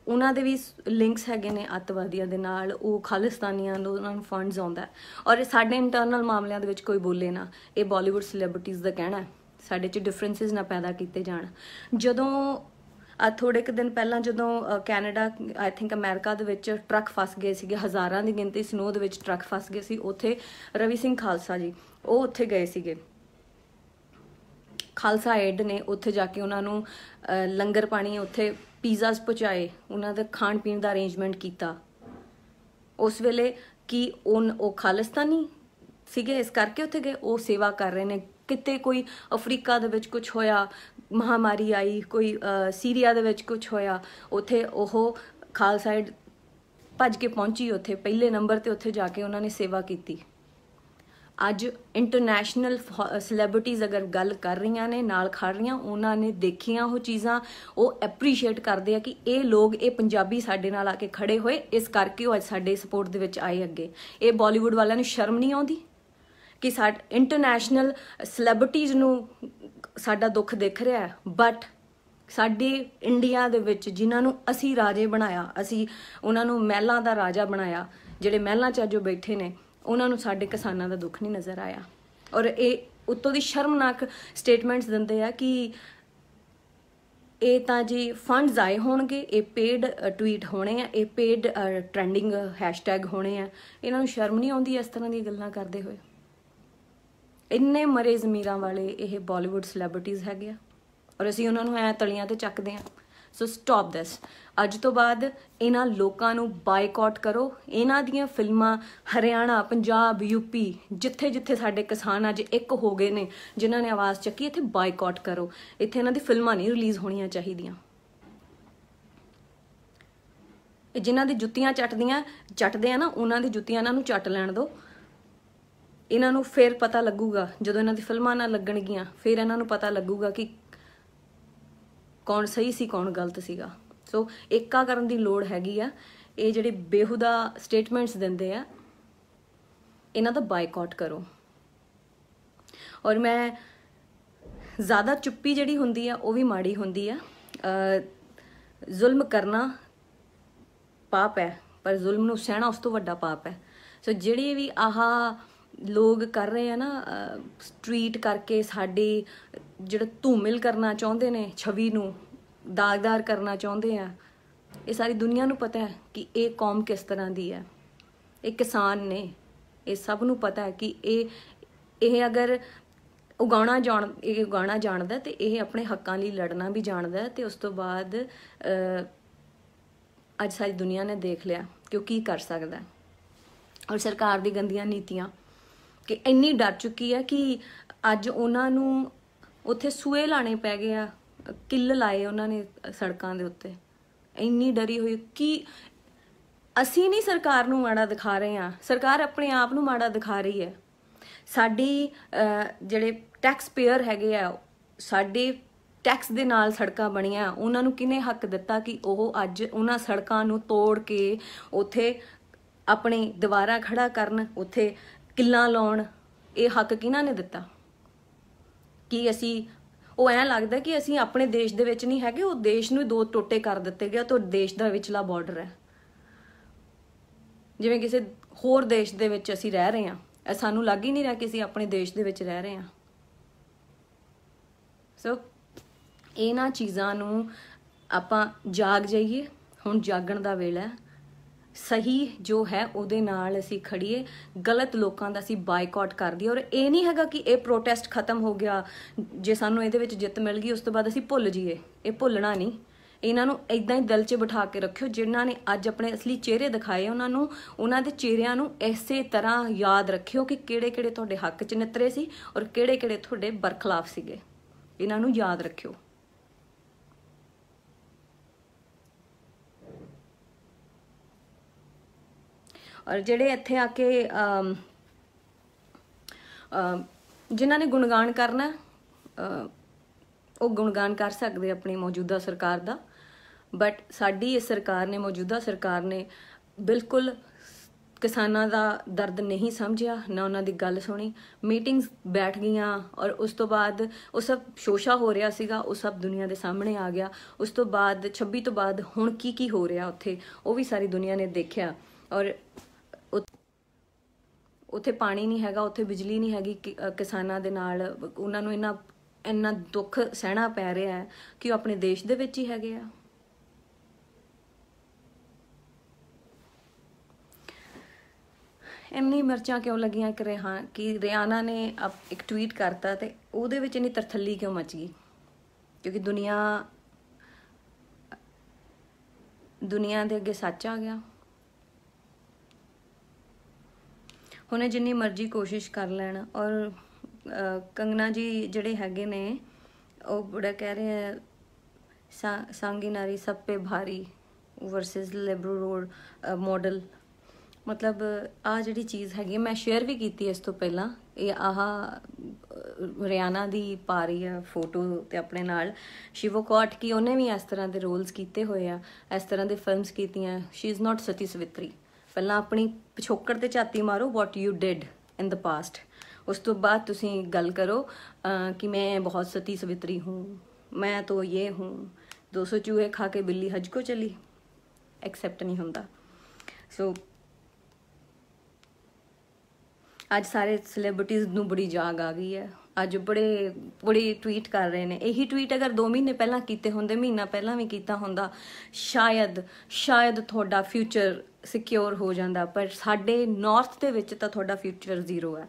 ਉਹਨਾਂ ਦੇ ਵੀ ਲਿੰਕਸ ਹੈਗੇ ਨੇ ਅੱਤਵਾਦੀਆਂ ਦੇ ਨਾਲ, ਉਹ ਖਾਲਿਸਤਾਨੀਆਂ ਨੂੰ ਉਹਨਾਂ ਨੂੰ ਫੰਡਸ ਆਉਂਦਾ, ਔਰ ਸਾਡੇ ਇੰਟਰਨਲ ਮਾਮਲਿਆਂ ਦੇ ਵਿੱਚ ਕੋਈ ਬੋਲੇ ਨਾ। ਇਹ ਬਾਲੀਵੁੱਡ ਸੈਲੀਬ੍ਰਿਟੀਜ਼ ਦਾ ਕਹਿਣਾ, ਸਾਡੇ 'ਚ ਡਿਫਰੈਂਸਿਸ ਨਾ ਪੈਦਾ ਕੀਤੇ ਜਾਣ। ਜਦੋਂ ਥੋੜੇ ਕੁ ਦਿਨ ਪਹਿਲਾਂ ਜਦੋਂ ਕੈਨੇਡਾ, ਆਈ ਥਿੰਕ ਅਮਰੀਕਾ ਦੇ ਵਿੱਚ ਟਰੱਕ ਫਸ ਗਏ ਸੀਗੇ, ਹਜ਼ਾਰਾਂ ਦੀ ਗਿਣਤੀ ਸਨੋ ਦੇ ਵਿੱਚ ਟਰੱਕ ਫਸ ਗਏ ਸੀ, ਉੱਥੇ ਰਵੀ ਸਿੰਘ ਖਾਲਸਾ ਜੀ ਉਹ ਉੱਥੇ ਗਏ ਸੀਗੇ। ਖਾਲਸਾ ਏਡ ਨੇ ਉੱਥੇ ਜਾ ਕੇ ਉਹਨਾਂ ਨੂੰ ਲੰਗਰ ਪਾਣੀ, ਉੱਥੇ ਪੀਜ਼ਾਸ ਪਹੁੰਚਾਏ, ਉਹਨਾਂ ਦਾ ਖਾਣ ਪੀਣ ਦਾ ਅਰੇਂਜਮੈਂਟ ਕੀਤਾ। ਉਸ ਵੇਲੇ ਕਿ ਉਹ ਖਾਲਿਸਤਾਨੀ ਸੀਗੇ, ਇਸ ਕਰਕੇ ਉੱਥੇ ਗਏ, ਉਹ ਸੇਵਾ ਕਰ ਰਹੇ ਨੇ। ਕਿਤੇ ਕੋਈ ਅਫਰੀਕਾ ਦੇ ਵਿੱਚ ਕੁਝ ਹੋਇਆ, ਮਹਾਮਾਰੀ ਆਈ, ਕੋਈ ਸੀਰੀਆ ਦੇ ਵਿੱਚ ਕੁਝ ਹੋਇਆ, ਉੱਥੇ ਉਹ ਖਾਲਸਾ ਏਡ ਭੱਜ ਕੇ ਪਹੁੰਚੀ ਉੱਥੇ ਪਹਿਲੇ ਨੰਬਰ 'ਤੇ, ਉੱਥੇ ਜਾ ਕੇ ਉਹਨਾਂ ਨੇ ਸੇਵਾ ਕੀਤੀ। ਅੱਜ ਇੰਟਰਨੈਸ਼ਨਲ ਸੈਲੀਬ੍ਰਿਟੀਜ਼ ਅਗਰ ਗੱਲ ਕਰ ਰਹੀਆਂ ਨੇ, ਨਾਲ ਖੜ ਰਹੀਆਂ, ਉਹਨਾਂ ਨੇ ਦੇਖੀਆਂ ਉਹ ਚੀਜ਼ਾਂ, ਉਹ ਐਪਰੀਸ਼ੀਏਟ ਕਰਦੇ ਆ ਕਿ ਇਹ ਲੋਕ, ਇਹ ਪੰਜਾਬੀ ਸਾਡੇ ਨਾਲ ਆ ਕੇ ਖੜੇ ਹੋਏ, ਇਸ ਕਰਕੇ ਉਹ ਅੱਜ ਸਾਡੇ ਸਪੋਰਟ ਦੇ ਵਿੱਚ ਆਏ ਅੱਗੇ। ਇਹ ਬਾਲੀਵੁੱਡ ਵਾਲਿਆਂ ਨੂੰ ਸ਼ਰਮ ਨਹੀਂ ਆਉਂਦੀ ਕਿ ਇੰਟਰਨੈਸ਼ਨਲ ਸੈਲੀਬ੍ਰਿਟੀਜ਼ ਨੂੰ ਸਾਡਾ ਦੁੱਖ ਦਿਖ ਰਿਹਾ, ਬਟ ਸਾਡੇ ਇੰਡੀਆ ਦੇ ਵਿੱਚ ਜਿਨ੍ਹਾਂ ਨੂੰ ਅਸੀਂ ਰਾਜੇ ਬਣਾਇਆ, ਅਸੀਂ ਉਹਨਾਂ ਨੂੰ ਮਹਿਲਾਂ ਦਾ ਰਾਜਾ ਬਣਾਇਆ, ਜਿਹੜੇ ਮਹਿਲਾਂ 'ਚ ਅੱਜ ਬੈਠੇ ਨੇ, ਉਹਨਾਂ ਨੂੰ ਸਾਡੇ ਕਿਸਾਨਾਂ ਦਾ ਦੁੱਖ ਨਹੀਂ ਨਜ਼ਰ ਆਇਆ। ਔਰ ਇਹ ਉੱਤੋਂ ਦੀ ਸ਼ਰਮਨਾਕ ਸਟੇਟਮੈਂਟਸ ਦਿੰਦੇ ਆ ਕਿ ਇਹ ਤਾਂ ਜੀ ਫੰਡਸ ਆਏ ਹੋਣਗੇ, ਇਹ ਪੇਡ ਟਵੀਟ ਹੋਣੇ ਆ, ਇਹ ਪੇਡ ਟ੍ਰੈਂਡਿੰਗ ਹੈਸ਼ਟੈਗ ਹੋਣੇ ਆ। ਇਹਨਾਂ ਨੂੰ ਸ਼ਰਮ ਨਹੀਂ ਆਉਂਦੀ ਇਸ ਤਰ੍ਹਾਂ ਦੀਆਂ ਗੱਲਾਂ ਕਰਦੇ ਹੋਏ? ਇੰਨੇ ਮਰੇ ਜ਼ਮੀਰਾਂ ਵਾਲੇ ਇਹ ਬਾਲੀਵੁੱਡ ਸੈਲੀਬ੍ਰਿਟੀਜ਼ ਹੈਗੇ ਆ, ਔਰ ਅਸੀਂ ਉਹਨਾਂ ਨੂੰ ਐ ਤਲੀਆਂ ਤੇ ਚੱਕਦੇ ਹਾਂ। ਸੋ ਸਟਾਪ ਦਿਸ। ਅੱਜ ਤੋਂ ਬਾਅਦ ਇਹਨਾਂ ਲੋਕਾਂ ਨੂੰ ਬਾਈਕਾਟ ਕਰੋ। ਇਹਨਾਂ ਦੀਆਂ ਫਿਲਮਾਂ ਹਰਿਆਣਾ, ਪੰਜਾਬ, ਯੂਪੀ, ਜਿੱਥੇ ਜਿੱਥੇ ਸਾਡੇ ਕਿਸਾਨ ਅੱਜ ਇੱਕ ਹੋ ਗਏ ਨੇ, ਜਿਨ੍ਹਾਂ ਨੇ ਆਵਾਜ਼ ਚੱਕੀ, ਇੱਥੇ ਬਾਈਕਾਟ ਕਰੋ। ਇੱਥੇ ਇਹਨਾਂ ਦੀ ਫਿਲਮਾਂ ਨਹੀਂ ਰਿਲੀਜ਼ ਹੋਣੀਆਂ ਚਾਹੀਦੀਆਂ। ਜਿਨ੍ਹਾਂ ਦੀ ਜੁੱਤੀਆਂ ਚੱਟਦੇ ਆ ਨਾ, ਉਹਨਾਂ ਦੀ ਜੁੱਤੀਆਂ ਇਹਨਾਂ ਨੂੰ ਚੱਟ ਲੈਣ ਦਿਓ। ਇਹਨਾਂ ਨੂੰ ਫਿਰ ਪਤਾ ਲੱਗੂਗਾ, ਜਦੋਂ ਇਹਨਾਂ ਦੀ ਫਿਲਮਾਂ ਨਾ ਲੱਗਣਗੀਆਂ, ਫਿਰ ਇਹਨਾਂ ਨੂੰ ਪਤਾ ਲੱਗੂਗਾ ਕਿ ਕੌਣ ਸਹੀ ਸੀ, ਕੌਣ ਗਲਤ ਸੀਗਾ। ਸੋ ਏਕਾ ਕਰਨ ਦੀ ਲੋੜ ਹੈਗੀ ਆ। ਇਹ ਜਿਹੜੇ ਬੇਹੂਦਾ ਸਟੇਟਮੈਂਟਸ ਦਿੰਦੇ ਆ, ਇਹਨਾਂ ਦਾ ਬਾਈਕਾਟ ਕਰੋ। ਔਰ ਮੈਂ ਜ਼ਿਆਦਾ ਚੁੱਪੀ ਜਿਹੜੀ ਹੁੰਦੀ ਆ ਉਹ ਵੀ ਮਾੜੀ ਹੁੰਦੀ ਆ। ਜ਼ੁਲਮ ਕਰਨਾ ਪਾਪ ਹੈ, ਪਰ ਜ਼ੁਲਮ ਨੂੰ ਸਹਿਣਾ ਉਸ ਤੋਂ ਵੱਡਾ ਪਾਪ ਹੈ। ਸੋ ਜਿਹੜੀ ਵੀ ਲੋਕ ਕਰ ਰਹੇ ਆ ਨਾ, ਸਟਰੀਟ ਕਰਕੇ ਸਾਡੇ ਜਿਹੜਾ ਧੂਮਿਲ ਕਰਨਾ ਚਾਹੁੰਦੇ ਨੇ, ਛਵੀ ਨੂੰ ਦਾਗਦਾਰ ਕਰਨਾ ਚਾਹੁੰਦੇ ਆ, ਇਹ ਸਾਰੀ ਦੁਨੀਆ ਨੂੰ ਪਤਾ ਹੈ ਕਿ ਇਹ ਕੌਮ ਕਿਸ ਤਰ੍ਹਾਂ ਦੀ ਹੈ। ਇਹ ਕਿਸਾਨ ਨੇ, ਇਹ ਸਭ ਨੂੰ ਪਤਾ ਹੈ ਕਿ ਇਹ ਅਗਰ ਉਗਾਉਣਾ ਜਾਣਦਾ ਤੇ ਇਹ ਆਪਣੇ ਹੱਕਾਂ ਲਈ ਲੜਨਾ ਵੀ ਜਾਣਦਾ। ਤੇ ਉਸ ਤੋਂ ਬਾਅਦ ਅੱਜ ਸਾਰੀ ਦੁਨੀਆ ਨੇ ਦੇਖ ਲਿਆ ਕਿ ਉਹ ਕੀ ਕਰ ਸਕਦਾ। ਔਰ ਸਰਕਾਰ ਦੀ ਗੰਦੀਆਂ ਨੀਤੀਆਂ ਕਿ ਇੰਨੀ ਡਰ ਚੁੱਕੀ ਹੈ ਕਿ ਅੱਜ ਉਹਨਾਂ ਨੂੰ ਉੱਥੇ ਸੂਏ ਲਾਣੇ ਪੈ ਗਏ ਆ, ਕਿੱਲ ਲਾਏ ਉਹਨਾਂ ਨੇ ਸੜਕਾਂ ਦੇ ਉੱਤੇ। ਇੰਨੀ ਡਰੀ ਹੋਈ ਕਿ ਅਸੀਂ ਨਹੀਂ ਸਰਕਾਰ ਨੂੰ ਮਾੜਾ ਦਿਖਾ ਰਹੇ ਹਾਂ, ਸਰਕਾਰ ਆਪਣੇ ਆਪ ਨੂੰ ਮਾੜਾ ਦਿਖਾ ਰਹੀ ਹੈ। ਸਾਡੀ ਜਿਹੜੇ ਟੈਕਸ ਪੇਅਰ ਹੈਗੇ ਆ, ਸਾਡੇ ਟੈਕਸ ਦੇ ਨਾਲ ਸੜਕਾਂ ਬਣੀਆਂ, ਉਹਨਾਂ ਨੂੰ ਕਿਹਨੇ ਹੱਕ ਦਿੱਤਾ ਕਿ ਉਹ ਅੱਜ ਉਹਨਾਂ ਸੜਕਾਂ ਨੂੰ ਤੋੜ ਕੇ ਉੱਥੇ ਆਪਣੀ ਦੀਵਾਰਾਂ ਖੜਾ ਕਰਨ, ਉੱਥੇ ਕਿੱਲਾਂ ਲਾਉਣ? ਇਹ ਹੱਕ ਕਿਹਨਾਂ ਨੇ ਦਿੱਤਾ? ਕਿ ਅਸੀਂ ਉਹ ਐਂ ਲੱਗਦਾ ਕਿ ਅਸੀਂ ਆਪਣੇ ਦੇਸ਼ ਦੇ ਵਿੱਚ ਨਹੀਂ ਹੈਗੇ, ਉਹ ਦੇਸ਼ ਨੂੰ ਦੋ ਟੋਟੇ ਕਰ ਦਿੱਤੇ ਗਿਆ ਤੇ ਦੇਸ਼ ਦਾ ਵਿਚਲਾ ਬਾਰਡਰ ਹੈ, ਜਿਵੇਂ ਕਿਸੇ ਹੋਰ ਦੇਸ਼ ਦੇ ਵਿੱਚ ਅਸੀਂ ਰਹਿ ਰਹੇ ਹਾਂ। ਸਾਨੂੰ ਲੱਗ ਹੀ ਨਹੀਂ ਰਿਹਾ ਕਿ ਅਸੀਂ ਆਪਣੇ ਦੇਸ਼ ਦੇ ਵਿੱਚ ਰਹਿ ਰਹੇ ਹਾਂ। ਸੋ ਇਹਨਾਂ ਚੀਜ਼ਾਂ ਨੂੰ ਆਪਾਂ ਜਾਗ ਜਾਈਏ, ਹੁਣ ਜਾਗਣ ਦਾ ਵੇਲਾ ਹੈ। ਸਹੀ ਜੋ ਹੈ ਉਹਦੇ ਨਾਲ ਅਸੀਂ ਖੜੀਏ, ਗਲਤ ਲੋਕਾਂ ਦਾ ਅਸੀਂ ਬਾਈਕਾਟ ਕਰ ਦਈਏ। ਔਰ ਇਹ ਨਹੀਂ ਹੈਗਾ ਕਿ ਇਹ ਪ੍ਰੋਟੈਸਟ ਖਤਮ ਹੋ ਗਿਆ, ਜੇ ਸਾਨੂੰ ਇਹਦੇ ਵਿੱਚ ਜਿੱਤ ਮਿਲ ਗਈ ਉਸ ਤੋਂ ਬਾਅਦ ਅਸੀਂ ਭੁੱਲ ਜਾਈਏ। ਇਹ ਭੁੱਲਣਾ ਨਹੀਂ। ਇਹਨਾਂ ਨੂੰ ਇਦਾਂ ਹੀ ਦਿਲ 'ਚ ਬਿਠਾ ਕੇ ਰੱਖਿਓ। ਜਿਨ੍ਹਾਂ ਨੇ ਅੱਜ ਆਪਣੇ ਅਸਲੀ ਚਿਹਰੇ ਦਿਖਾਏ, ਉਹਨਾਂ ਦੇ ਚਿਹਰਿਆਂ ਨੂੰ ਇਸੇ ਤਰ੍ਹਾਂ ਯਾਦ ਰੱਖਿਓ ਕਿ ਕਿਹੜੇ ਕਿਹੜੇ ਤੁਹਾਡੇ ਹੱਕ 'ਚ ਨਿੱਤਰੇ ਸੀ ਔਰ ਕਿਹੜੇ ਕਿਹੜੇ ਤੁਹਾਡੇ ਬਰਖਲਾਫ ਸੀਗੇ। ਇਹਨਾਂ ਨੂੰ ਯਾਦ ਰੱਖਿਓ। ਔਰ ਜਿਹੜੇ ਇੱਥੇ ਆ ਕੇ ਜਿਨ੍ਹਾਂ ਨੇ ਗੁਣਗਾਨ ਕਰਨਾ, ਉਹ ਗੁਣਗਾਨ ਕਰ ਸਕਦੇ ਆਪਣੀ ਮੌਜੂਦਾ ਸਰਕਾਰ ਦਾ, ਬਟ ਸਾਡੀ ਇਸ ਸਰਕਾਰ ਨੇ, ਮੌਜੂਦਾ ਸਰਕਾਰ ਨੇ ਬਿਲਕੁਲ ਕਿਸਾਨਾਂ ਦਾ ਦਰਦ ਨਹੀਂ ਸਮਝਿਆ, ਨਾ ਉਹਨਾਂ ਦੀ ਗੱਲ ਸੁਣੀ। ਮੀਟਿੰਗਸ ਬੈਠ ਗਈਆਂ ਔਰ ਉਸ ਤੋਂ ਬਾਅਦ ਉਹ ਸਭ ਸ਼ੋਸ਼ਾ ਹੋ ਰਿਹਾ ਸੀਗਾ, ਉਹ ਸਭ ਦੁਨੀਆ ਦੇ ਸਾਹਮਣੇ ਆ ਗਿਆ। ਉਸ ਤੋਂ ਬਾਅਦ 26 ਤੋਂ ਬਾਅਦ ਹੁਣ ਕੀ ਹੋ ਰਿਹਾ ਉੱਥੇ, ਉਹ ਵੀ ਸਾਰੀ ਦੁਨੀਆ ਨੇ ਦੇਖਿਆ। ਔਰ ਉੱਥੇ ਪਾਣੀ ਨਹੀਂ ਹੈਗਾ, ਉੱਥੇ ਬਿਜਲੀ ਨਹੀਂ ਹੈਗੀ। ਕਿਸਾਨਾਂ ਦੇ ਨਾਲ ਉਹਨਾਂ ਨੂੰ ਇੰਨਾ ਦੁੱਖ ਸਹਿਣਾ ਪੈ ਰਿਹਾ ਹੈ ਕਿ ਉਹ ਆਪਣੇ ਦੇਸ਼ ਦੇ ਵਿੱਚ ਹੀ ਹੈਗੇ ਆ। ਇੰਨੀ ਮਿਰਚਾਂ ਕਿਉਂ ਲੱਗੀਆਂ ਕਿ ਰਿਆਨਾ ਨੇ ਇੱਕ ਟਵੀਟ ਕਰਤਾ ਤੇ ਉਹਦੇ ਵਿੱਚ ਇੰਨੀ ਤਰਥੱਲੀ ਕਿਉਂ ਮਚ ਗਈ? ਕਿਉਂਕਿ ਦੁਨੀਆ ਦੇ ਅੱਗੇ ਸੱਚ ਆ ਗਿਆ। ਉਹਨੇ ਜਿੰਨੀ ਮਰਜ਼ੀ ਕੋਸ਼ਿਸ਼ ਕਰ ਲੈਣ। ਔਰ ਕੰਗਨਾ ਜੀ ਜਿਹੜੇ ਹੈਗੇ ਨੇ ਉਹ ਬੜਾ ਕਹਿ ਰਹੇ ਆ ਸਾਂਗੀ ਨਾਰੀ ਸਭ ਪੇ ਭਾਰੀ ਵਰਸਸ ਲਿਬਰਲ ਰੋਡ ਮਾਡਲ। ਮਤਲਬ ਆਹ ਜਿਹੜੀ ਚੀਜ਼ ਹੈਗੀ, ਮੈਂ ਸ਼ੇਅਰ ਵੀ ਕੀਤੀ ਇਸ ਤੋਂ ਪਹਿਲਾਂ, ਇਹ ਰਿਆਨਾ ਦੀ ਪਾ ਰਹੀ ਆ ਫੋਟੋ ਤੇ ਆਪਣੇ ਨਾਲ ਸ਼ਿਵੋ ਕੋਟ, ਕਿ ਉਹਨੇ ਵੀ ਇਸ ਤਰ੍ਹਾਂ ਦੇ ਰੋਲਸ ਕੀਤੇ ਹੋਏ ਆ, ਇਸ ਤਰ੍ਹਾਂ ਦੇ ਫਿਲਮਸ ਕੀਤੀਆਂ। ਸ਼ੀ ਇਜ਼ ਨਾਟ ਸਤੀ ਸਵਿਤਰੀ। ਪਹਿਲਾਂ ਆਪਣੀ ਪਿਛੋਕੜ ਤੇ ਝਾਤੀ ਮਾਰੋ, what you did in the past. ਉਸ ਤੋਂ ਬਾਅਦ ਤੁਸੀਂ ਗੱਲ ਕਰੋ ਕਿ ਮੈਂ ਬਹੁਤ ਸਤੀ ਸਵਿਤਰੀ ਹੂੰ, ਮੈਂ ਤਾਂ ਇਹ ਹੂੰ। 200 ਚੂਹੇ ਖਾ ਕੇ ਬਿੱਲੀ ਹਜ ਕੋ ਚਲੀ, ਐਕਸੈਪਟ ਨਹੀਂ ਹੁੰਦਾ। ਸੋ ਅੱਜ ਸਾਰੇ ਸੈਲੀਬ੍ਰਿਟੀਜ਼ ਨੂੰ ਬੜੀ ਜਾਗ ਆ ਗਈ ਹੈ। ਅੱਜ ਬੜੇ ਟਵੀਟ ਕਰ ਰਹੇ ਨੇ। ਇਹੀ ਟਵੀਟ ਅਗਰ 2 ਮਹੀਨੇ ਪਹਿਲਾਂ ਕੀਤੇ ਹੁੰਦੇ, ਮਹੀਨਾ ਪਹਿਲਾਂ ਵੀ ਕੀਤਾ ਹੁੰਦਾ, ਸ਼ਾਇਦ ਤੁਹਾਡਾ ਫਿਊਚਰ ਸਿਕਿਉਰ ਹੋ ਜਾਂਦਾ। ਪਰ ਸਾਡੇ ਨਾਰਥ ਦੇ ਵਿੱਚ ਤਾਂ ਤੁਹਾਡਾ ਫਿਊਚਰ ਜ਼ੀਰੋ ਹੈ।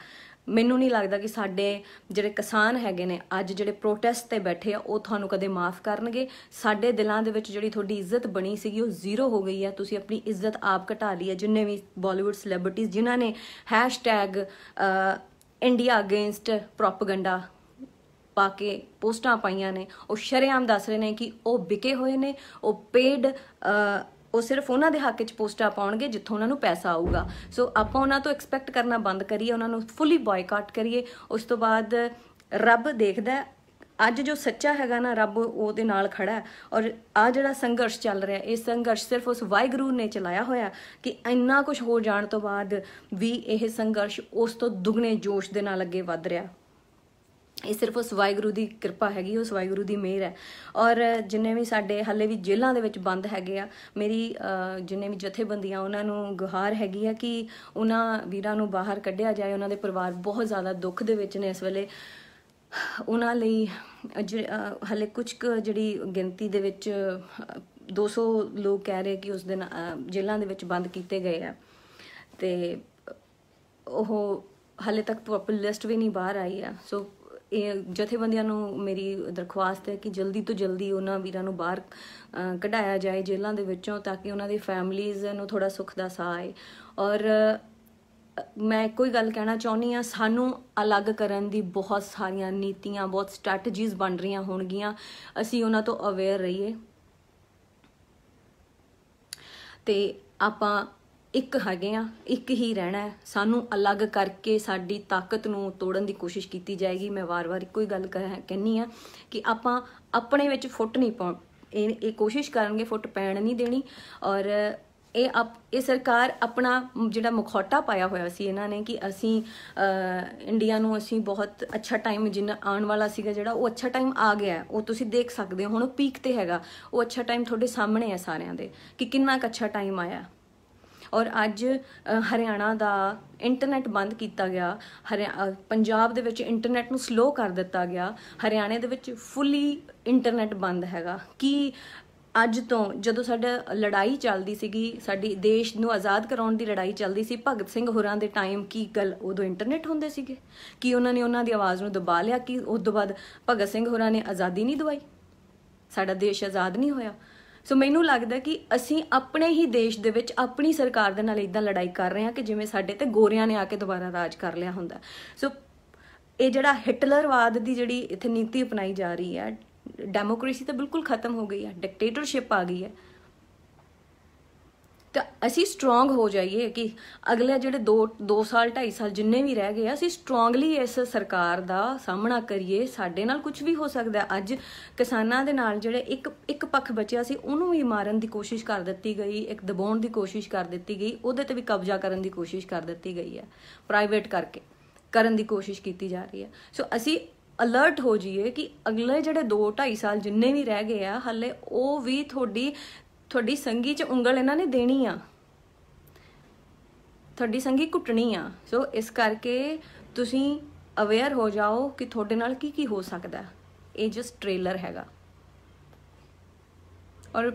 ਮੈਨੂੰ ਨਹੀਂ ਲੱਗਦਾ ਕਿ ਸਾਡੇ ਜਿਹੜੇ ਕਿਸਾਨ ਹੈਗੇ ਨੇ ਅੱਜ ਜਿਹੜੇ ਪ੍ਰੋਟੈਸਟ ਤੇ ਬੈਠੇ ਆ, ਉਹ ਤੁਹਾਨੂੰ ਕਦੇ ਮਾਫ ਕਰਨਗੇ। ਸਾਡੇ ਦਿਲਾਂ ਦੇ ਵਿੱਚ ਜਿਹੜੀ ਤੁਹਾਡੀ ਇੱਜ਼ਤ ਬਣੀ ਸੀਗੀ ਉਹ ਜ਼ੀਰੋ ਹੋ ਗਈ ਹੈ। ਤੁਸੀਂ ਆਪਣੀ ਇੱਜ਼ਤ ਆਪ ਘਟਾ ਲਈ ਹੈ। ਜਿੰਨੇ ਵੀ ਬਾਲੀਵੁੱਡ ਸੈਲੀਬ੍ਰਿਟੀਜ਼ ਜਿਨ੍ਹਾਂ ਨੇ ਹੈਸ਼ਟੈਗ ਇੰਡੀਆ ਅਗੇਂਸਟ ਪ੍ਰੋਪੇਗੈਂਡਾ ਪਾ ਕੇ ਪੋਸਟਾਂ ਪਾਈਆਂ ਨੇ, ਉਹ ਸ਼ਰੇਆਮ ਦੱਸ ਰਹੇ ਨੇ ਕਿ ਉਹ ਵਿਕੇ ਹੋਏ ਨੇ, ਉਹ ਪੇਡ, ਉਹ ਸਿਰਫ ਉਹਨਾਂ ਦੇ ਹੱਕ 'ਚ ਪੋਸਟਾਂ ਪਾਉਣਗੇ ਜਿੱਥੋਂ ਉਹਨਾਂ ਨੂੰ ਪੈਸਾ ਆਊਗਾ। ਸੋ ਆਪਾਂ ਉਹਨਾਂ ਤੋਂ ਐਕਸਪੈਕਟ ਕਰਨਾ ਬੰਦ ਕਰੀਏ, ਉਹਨਾਂ ਨੂੰ ਫੁੱਲੀ ਬਾਇਕਾਟ ਕਰੀਏ। ਉਸ ਤੋਂ ਬਾਅਦ ਰੱਬ ਦੇਖਦਾ ਅੱਜ ਜੋ ਸੱਚਾ ਹੈਗਾ ਨਾ, ਰੱਬ ਉਹਦੇ ਨਾਲ ਖੜਾ। ਔਰ ਆ ਜਿਹੜਾ ਸੰਘਰਸ਼ ਚੱਲ ਰਿਹਾ, ਇਹ ਸੰਘਰਸ਼ ਸਿਰਫ ਉਸ ਵਾਹਿਗੁਰੂ ਨੇ ਚਲਾਇਆ ਹੋਇਆ ਕਿ ਇੰਨਾ ਕੁਝ ਹੋ ਜਾਣ ਤੋਂ ਬਾਅਦ ਵੀ ਇਹ ਸੰਘਰਸ਼ ਉਸ ਤੋਂ ਦੁੱਗਣੇ ਜੋਸ਼ ਦੇ ਨਾਲ ਅੱਗੇ ਵੱਧ ਰਿਹਾ। ਇਹ ਸਿਰਫ ਉਸ ਵਾਹਿਗੁਰੂ ਦੀ ਕਿਰਪਾ ਹੈਗੀ, ਉਸ ਵਾਹਿਗੁਰੂ ਦੀ ਮਿਹਰ ਹੈ। ਔਰ ਜਿੰਨੇ ਵੀ ਸਾਡੇ ਹਾਲੇ ਵੀ ਜੇਲ੍ਹਾਂ ਦੇ ਵਿੱਚ ਬੰਦ ਹੈਗੇ ਆ, ਮੇਰੀ ਜਿੰਨੇ ਵੀ ਜਥੇਬੰਦੀਆਂ ਉਹਨਾਂ ਨੂੰ ਗੁਹਾਰ ਹੈਗੀ ਆ ਕਿ ਉਹਨਾਂ ਵੀਰਾਂ ਨੂੰ ਬਾਹਰ ਕੱਢਿਆ ਜਾਏ। ਉਹਨਾਂ ਦੇ ਪਰਿਵਾਰ ਬਹੁਤ ਜ਼ਿਆਦਾ ਦੁੱਖ ਦੇ ਵਿੱਚ ਨੇ ਇਸ ਵੇਲੇ। ਉਹਨਾਂ ਲਈ ਹਾਲੇ ਕੁਝ ਕੁ ਜਿਹੜੀ ਗਿਣਤੀ ਦੇ ਵਿੱਚ 200 ਲੋਕ ਕਹਿ ਰਹੇ ਕਿ ਉਸ ਦਿਨ ਜੇਲ੍ਹਾਂ ਦੇ ਵਿੱਚ ਬੰਦ ਕੀਤੇ ਗਏ ਆ, ਤੇ ਉਹ ਹਾਲੇ ਤੱਕ ਪ੍ਰੋਪਰ ਲਿਸਟ ਵੀ ਨਹੀਂ ਬਾਹਰ ਆਈ ਆ। ਸੋ ਇਹ ਜਥੇਬੰਦੀਆਂ ਨੂੰ ਮੇਰੀ ਦਰਖਾਸਤ ਹੈ ਕਿ ਜਲਦੀ ਤੋਂ ਜਲਦੀ ਉਹਨਾਂ ਵੀਰਾਂ ਨੂੰ ਬਾਹਰ ਕਢਾਇਆ ਜਾਏ ਜੇਲ੍ਹਾਂ ਦੇ ਵਿੱਚੋਂ, ਤਾਂ ਕਿ ਉਹਨਾਂ ਦੀ ਫੈਮਲੀਜ਼ ਨੂੰ ਥੋੜ੍ਹਾ ਸੁੱਖ ਦਾ ਸਾਹ ਆਏ। ਔਰ ਮੈਂ ਇੱਕੋ ਹੀ ਗੱਲ ਕਹਿਣਾ ਚਾਹੁੰਦੀ ਹਾਂ, ਸਾਨੂੰ ਅਲੱਗ ਕਰਨ ਦੀ ਬਹੁਤ ਸਾਰੀਆਂ ਨੀਤੀਆਂ, ਬਹੁਤ ਸਟ੍ਰੈਟਜੀਜ਼ ਬਣ ਰਹੀਆਂ ਹੋਣਗੀਆਂ, ਅਸੀਂ ਉਹਨਾਂ ਤੋਂ ਅਵੇਅਰ ਰਹੀਏ। ਤੇ ਆਪਾਂ ਇੱਕ ਹੈਗੇ ਆ, ਇੱਕ ਹੀ ਰਹਿਣਾ ਹੈ। ਸਾਨੂੰ ਅਲੱਗ ਕਰਕੇ ਸਾਡੀ ਤਾਕਤ ਨੂੰ ਤੋੜਨ ਦੀ ਕੋਸ਼ਿਸ਼ ਕੀਤੀ ਜਾਏਗੀ। ਮੈਂ ਵਾਰ-ਵਾਰ ਇੱਕੋ ਹੀ ਗੱਲ ਕਹਿੰਦੀ ਆ ਕਿ ਆਪਾਂ ਆਪਣੇ ਵਿੱਚ ਫੁੱਟ ਨਹੀਂ ਪਾਉ, ਇਹ ਕੋਸ਼ਿਸ਼ ਕਰਨਗੇ ਫੁੱਟ ਪੈਣ ਨਹੀਂ ਦੇਣੀ। ਔਰ ਇਹ ਸਰਕਾਰ ਆਪਣਾ ਜਿਹੜਾ ਮੁਖੌਟਾ ਪਾਇਆ ਹੋਇਆ ਸੀ ਇਹਨਾਂ ਨੇ ਕਿ ਅਸੀਂ ਇੰਡੀਆ ਨੂੰ ਅਸੀਂ ਬਹੁਤ ਅੱਛਾ ਟਾਈਮ ਜਿੰਨਾ ਆਉਣ ਵਾਲਾ ਸੀਗਾ, ਜਿਹੜਾ ਉਹ ਅੱਛਾ ਟਾਈਮ ਆ ਗਿਆ, ਉਹ ਤੁਸੀਂ ਦੇਖ ਸਕਦੇ ਹੋ। ਹੁਣ ਉਹ ਪੀਕ ਤੇ ਹੈਗਾ, ਉਹ ਅੱਛਾ ਟਾਈਮ ਤੁਹਾਡੇ ਸਾਹਮਣੇ ਹੈ ਸਾਰਿਆਂ ਦੇ ਕਿ ਕਿੰਨਾ ਕੁ ਅੱਛਾ ਟਾਈਮ ਆਇਆ। ਔਰ ਅੱਜ ਹਰਿਆਣਾ ਦਾ ਇੰਟਰਨੈਟ ਬੰਦ ਕੀਤਾ ਗਿਆ, ਪੰਜਾਬ ਦੇ ਵਿੱਚ ਇੰਟਰਨੈਟ ਨੂੰ ਸਲੋ ਕਰ ਦਿੱਤਾ ਗਿਆ, ਹਰਿਆਣੇ ਦੇ ਵਿੱਚ ਫੁੱਲੀ ਇੰਟਰਨੈਟ ਬੰਦ ਹੈਗਾ। ਕਿ ਅੱਜ ਤੋਂ ਜਦੋਂ ਸਾਡਾ ਲੜਾਈ ਚੱਲਦੀ ਸੀਗੀ, ਸਾਡੀ ਦੇਸ਼ ਨੂੰ ਆਜ਼ਾਦ ਕਰਾਉਣ ਦੀ ਲੜਾਈ ਚੱਲਦੀ ਸੀ ਭਗਤ ਸਿੰਘ ਹੋਰਾਂ ਦੇ ਟਾਈਮ, ਕੀ ਗੱਲ ਉਦੋਂ ਇੰਟਰਨੈਟ ਹੁੰਦੇ ਸੀਗੇ? ਕਿ ਉਹਨਾਂ ਨੇ ਉਹਨਾਂ ਦੀ ਆਵਾਜ਼ ਨੂੰ ਦਬਾ ਲਿਆ ਕਿ ਉਸ ਤੋਂ ਬਾਅਦ ਭਗਤ ਸਿੰਘ ਹੋਰਾਂ ਨੇ ਆਜ਼ਾਦੀ ਨਹੀਂ ਦਵਾਈ, ਸਾਡਾ ਦੇਸ਼ ਆਜ਼ਾਦ ਨਹੀਂ ਹੋਇਆ? ਸੋ ਮੈਨੂੰ ਲੱਗਦਾ ਕਿ ਅਸੀਂ ਆਪਣੇ ਹੀ ਦੇਸ਼ ਦੇ ਵਿੱਚ ਆਪਣੀ ਸਰਕਾਰ ਦੇ ਨਾਲ ਇੱਦਾਂ ਲੜਾਈ ਕਰ ਰਹੇ ਹਾਂ ਕਿ ਜਿਵੇਂ ਸਾਡੇ ਤੇ ਗੋਰਿਆਂ ਨੇ ਆ ਕੇ ਦੁਬਾਰਾ ਰਾਜ ਕਰ ਲਿਆ ਹੁੰਦਾ। ਸੋ ਇਹ ਜਿਹੜਾ ਹਿਟਲਰਵਾਦ ਦੀ ਜਿਹੜੀ ਇੱਥੇ ਨੀਤੀ ਅਪਣਾਈ ਜਾ ਰਹੀ ਹੈ, ਡੈਮੋਕ੍ਰੇਸੀ ਤਾਂ ਬਿਲਕੁਲ ਖਤਮ ਹੋ ਗਈ ਹੈ, ਡਿਕਟੇਟਰਸ਼ਿਪ ਆ ਗਈ ਹੈ। ਤਾਂ ਅਸੀਂ ਸਟਰੋਂਗ ਹੋ ਜਾਈਏ ਕਿ ਅਗਲੇ ਜਿਹੜੇ 2 ਸਾਲ 2.5 ਸਾਲ ਜਿੰਨੇ ਵੀ ਰਹਿ ਗਏ ਆ, ਅਸੀਂ ਸਟਰੋਂਗਲੀ ਇਸ ਸਰਕਾਰ ਦਾ ਸਾਹਮਣਾ ਕਰੀਏ। ਸਾਡੇ ਨਾਲ ਕੁਝ ਵੀ ਹੋ ਸਕਦਾ। ਅੱਜ ਕਿਸਾਨਾਂ ਦੇ ਨਾਲ ਜਿਹੜੇ ਇੱਕ ਪੱਖ ਬਚਿਆ ਸੀ ਉਹਨੂੰ ਵੀ ਮਾਰਨ ਦੀ ਕੋਸ਼ਿਸ਼ ਕਰ ਦਿੱਤੀ ਗਈ, ਇੱਕ ਦਬਾਉਣ ਦੀ ਕੋਸ਼ਿਸ਼ ਕਰ ਦਿੱਤੀ ਗਈ, ਉਹਦੇ ਤੇ ਵੀ ਕਬਜ਼ਾ ਕਰਨ ਦੀ ਕੋਸ਼ਿਸ਼ ਕਰ ਦਿੱਤੀ ਗਈ ਹੈ, ਪ੍ਰਾਈਵੇਟ ਕਰਕੇ ਕਰਨ ਦੀ ਕੋਸ਼ਿਸ਼ ਕੀਤੀ ਜਾ ਰਹੀ ਹੈ। ਸੋ ਅਸੀਂ ਅਲਰਟ ਹੋ ਜਾਈਏ ਕਿ ਅਗਲੇ ਜਿਹੜੇ 2-2.5 ਸਾਲ ਜਿੰਨੇ ਵੀ ਰਹਿ ਗਏ ਆ ਹਾਲੇ, ਉਹ ਵੀ ਤੁਹਾਡੀ ਸੰਗੀ 'ਚ ਉਂਗਲ ਇਹਨਾਂ ਨੇ ਦੇਣੀ ਆ, ਤੁਹਾਡੀ ਸੰਗੀ ਘੁੱਟਣੀ ਆ। ਸੋ ਇਸ ਕਰਕੇ ਤੁਸੀਂ ਅਵੇਅਰ ਹੋ ਜਾਓ ਕਿ ਤੁਹਾਡੇ ਨਾਲ ਕੀ ਹੋ ਸਕਦਾ। ਇਹ ਜਸਟ ਟ੍ਰੇਲਰ ਹੈਗਾ। ਔਰ